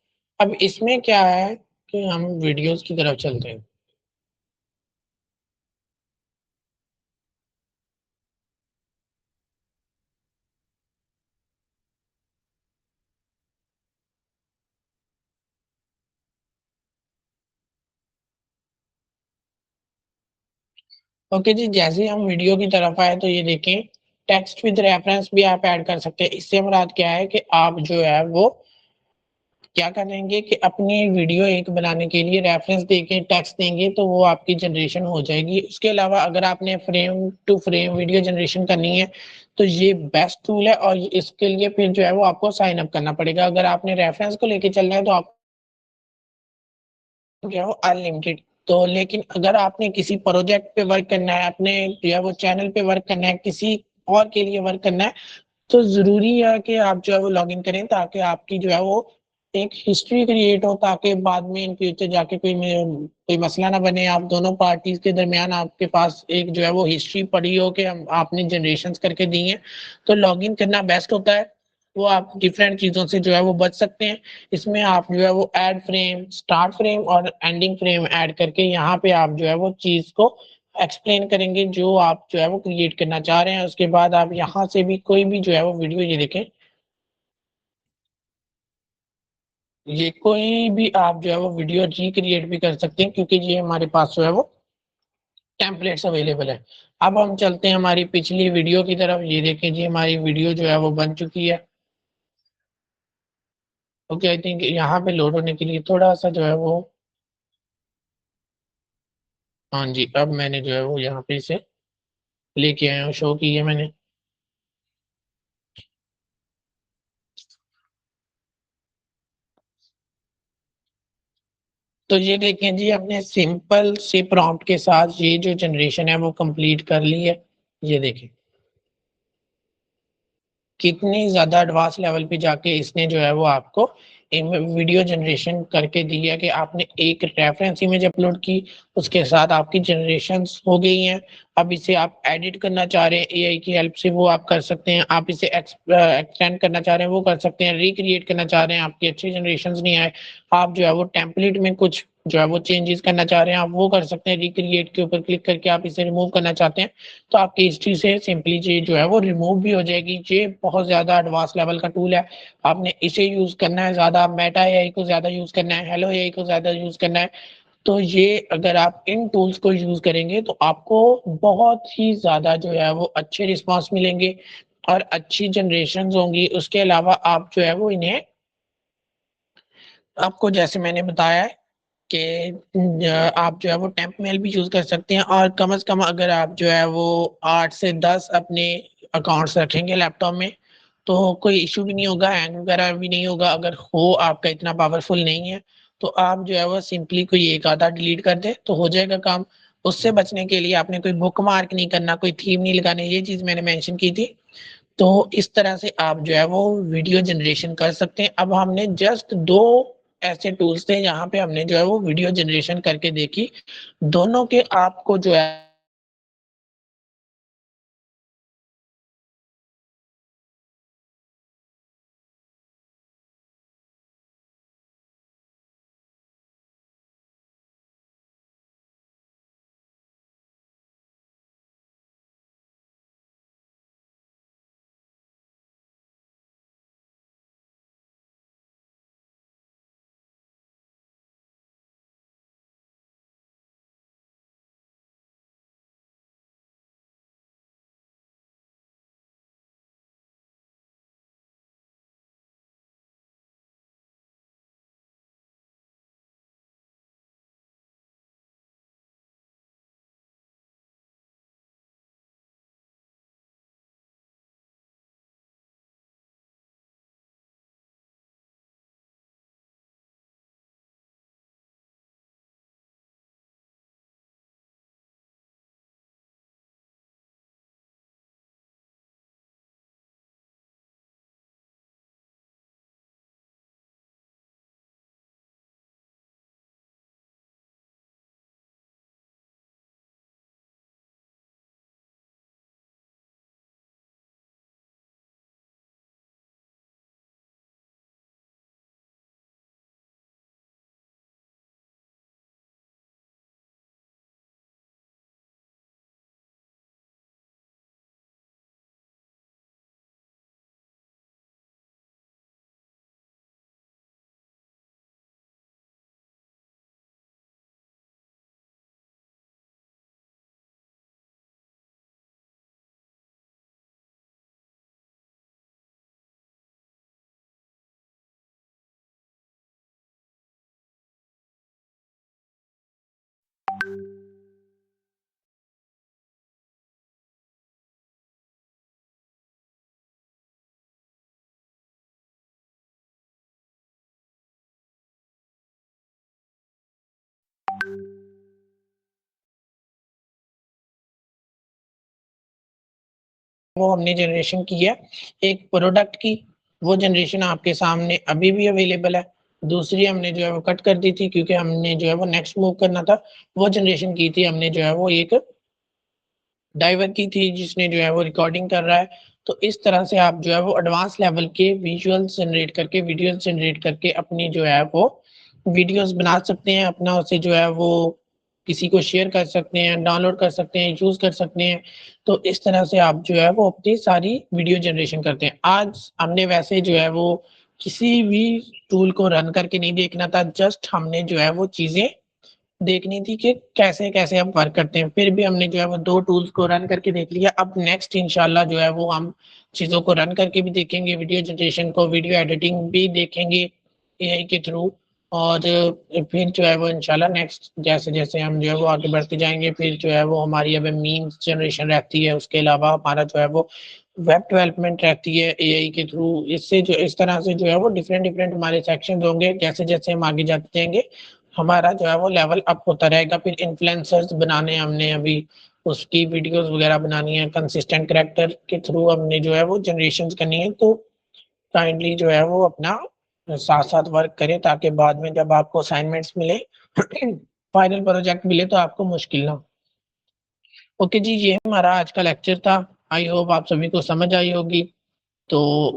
अब इसमें क्या है कि हम वीडियोज़ की तरफ चलते हैं। ओके जी, जैसे ही हम वीडियो की तरफ आए, तो ये देखें टेक्स्ट विद रेफरेंस भी आप ऐड कर सकते हैं। इससे मुराद क्या है कि आप जो है वो क्या करेंगे कि अपनी वीडियो एक बनाने के लिए रेफरेंस देके टेक्स्ट देंगे, तो वो आपकी जनरेशन हो जाएगी। उसके अलावा अगर आपने frame to frame video generation करनी है, तो ये बेस्ट टूल है, और इसके लिए फिर जो है वो आपको साइन अप करना पड़ेगा। अगर आपने रेफरेंस को लेके चलना है, तो आप जो है वो अनलिमिटेड। तो लेकिन अगर आपने किसी प्रोजेक्ट पे वर्क करना है, अपने जो है वो चैनल पे वर्क करना है, किसी और के लिए वर्क करना है, तो ज़रूरी है कि आप जो है वो लॉगिन करें, ताकि आपकी जो है वो एक हिस्ट्री क्रिएट हो, ताकि बाद में इन फ्यूचर जाके कोई मसला ना बने। आप दोनों पार्टीज़ के दरमियान आपके पास एक जो है वो हिस्ट्री पड़ी हो कि हम आपने जनरेशंस करके दी हैं। तो लॉगिन करना बेस्ट होता है। वो आप डिफरेंट चीज़ों से जो है वो बच सकते हैं। इसमें आप जो है वो ऐड फ्रेम, स्टार्ट फ्रेम और एंडिंग फ्रेम ऐड करके यहाँ पे आप जो है वो चीज़ को एक्सप्लेन करेंगे, जो आप जो है वो क्रिएट करना चाह रहे हैं। उसके बाद आप यहाँ से भी कोई भी जो है वो वीडियो, ये देखें, ये कोई भी आप जो है वो वीडियो रिक्रिएट भी कर सकते हैं, क्योंकि ये हमारे पास जो है वो टेम्पलेट्स अवेलेबल है। अब हम चलते हैं हमारी पिछली वीडियो की तरफ। ये देखें जी, हमारी वीडियो जो है वो बन चुकी है। ओके, आई थिंक यहाँ पे लोड होने के लिए थोड़ा सा जो है वो, हाँ जी, अब मैंने जो है वो यहाँ पे इसे लेके आया हूँ, शो की है मैंने। तो ये देखें जी, हमने सिंपल से प्रॉम्प्ट के साथ ये जो जनरेशन है वो कंप्लीट कर ली है। ये देखें कितनी ज़्यादा एडवांस लेवल पे जाके इसने जो है वो आपको वीडियो जनरेशन करके दी है कि आपने एक रेफरेंस इमेज अपलोड की, उसके साथ आपकी जनरेशंस हो गई हैं। अब इसे आप एडिट करना चाह रहे हैं एआई की हेल्प से, वो आप कर सकते हैं। आप इसे एक्सटेंड करना चाह रहे हैं, वो कर सकते हैं। रिक्रिएट करना चाह रहे हैं, आपकी अच्छी जनरेशंस नहीं आए, आप जो है वो टेम्पलेट में कुछ जो है वो चेंजेस करना चाह रहे हैं, आप वो कर सकते हैं। रिक्रिएट के ऊपर क्लिक करके आप इसे रिमूव करना चाहते हैं, तो आपकी हिस्ट्री से सिंपली ये जो है वो रिमूव भी हो जाएगी। ये बहुत ज़्यादा एडवांस लेवल का टूल है, आपने इसे यूज़ करना है ज़्यादा, मेटा एआई को ज़्यादा यूज़ करना है, हेलो एआई को ज़्यादा यूज़ करना है। तो ये अगर आप इन टूल्स को यूज़ करेंगे तो आपको बहुत ही ज़्यादा जो है वो अच्छे रिस्पॉन्स मिलेंगे और अच्छी जनरेशंस होंगी। उसके अलावा आप जो है वो इन्हें, आपको जैसे मैंने बताया है कि आप जो है वो टेम्प मेल भी यूज़ कर सकते हैं, और कम से कम अगर आप जो है वो 8 से 10 अपने अकाउंट्स रखेंगे लैपटॉप में, तो कोई इश्यू भी नहीं होगा, हैंग वगैरह भी नहीं होगा। अगर हो आपका इतना पावरफुल नहीं है, तो आप जो है वो सिंपली कोई एक आधा डिलीट कर दें तो हो जाएगा काम। उससे बचने के लिए आपने कोई बुकमार्क नहीं करना, कोई थीम नहीं लगाने, ये चीज़ मैंने मेंशन की थी। तो इस तरह से आप जो है वो वीडियो जनरेशन कर सकते हैं। अब हमने जस्ट 2 ऐसे टूल्स थे जहाँ पे हमने जो है वो वीडियो जनरेशन करके देखी। दोनों के आपको जो है वो हमने जनरेशन की है एक प्रोडक्ट की, वो जनरेशन आपके सामने अभी भी अवेलेबल है। दूसरी हमने जो है वो कट कर दी थी क्योंकि हमने जो है वो नेक्स्ट मूव करना था। वो जनरेशन की थी हमने जो है वो एक डाइवर की थी जिसने जो है वो रिकॉर्डिंग कर रहा है। तो इस तरह से आप जो है वो एडवांस लेवल के विजुअल्स जनरेट करके, वीडियोस जनरेट करके अपनी जो है वो वीडियोस बना सकते हैं। अपना उसे जो है वो किसी को शेयर कर सकते हैं, डाउनलोड कर सकते हैं, यूज़ कर सकते हैं। तो इस तरह से आप जो है वो अपनी सारी वीडियो जनरेशन करते हैं। आज हमने वैसे जो है वो किसी भी टूल को रन करके नहीं देखना था, जस्ट हमने जो है वो चीज़ें देखनी थी कि कैसे-कैसे हम वर्क करते हैं। फिर भी हमने जो है वो 2 टूल्स को रन करके देख लिया। अब नेक्स्ट इंशाल्लाह जो है वो हम चीज़ों को रन करके भी देखेंगे, वीडियो जनरेशन को, वीडियो एडिटिंग भी देखेंगे एआई के थ्रू। और फिर जो है वो इंशाल्लाह नेक्स्ट जैसे-जैसे हम जो है वो आगे बढ़ते जाएँगे, फिर जो है वो हमारी अब मीम्स जनरेशन रहती है, उसके अलावा हमारा जो है वो वेब डेवलपमेंट रहती है एआई के थ्रू। इससे जो इस तरह से जो है वो डिफरेंट-डिफरेंट हमारे सेक्शंस होंगे। जैसे-जैसे हम आगे जाते जाएँगे, हमारा जो है वो लेवल अप होता रहेगा। फिर इन्फ्लुएंसर्स बनाने हमने अभी उसकी वीडियोज़ वगैरह बनानी है, कंसिस्टेंट कैरेक्टर के थ्रू हमने जो है वो जनरेशंस करनी है। तो काइंडली जो है वो अपना साथ-साथ वर्क करें ताकि बाद में जब आपको असाइनमेंट्स मिले, फाइनल प्रोजेक्ट मिले तो आपको मुश्किल ना हो। ओके जी, ये हमारा आज का लेक्चर था। आई होप आप सभी को समझ आई होगी। तो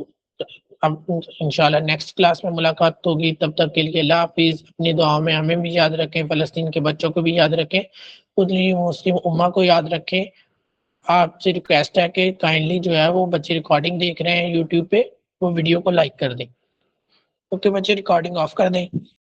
अब इंशाल्लाह नेक्स्ट क्लास में मुलाकात होगी, तब तक के लिए अल्लाह हाफ़िज़। अपनी दुआओं में हमें भी याद रखें, फ़लस्तीन के बच्चों को भी याद रखें, पूरी मुस्लिम उम्मा को याद रखें। आपसे रिक्वेस्ट है कि काइंडली जो है वो बच्चे रिकॉर्डिंग देख रहे हैं यूट्यूब पे, वो वीडियो को लाइक कर दें। ओके बच्चे, रिकॉर्डिंग ऑफ कर दें।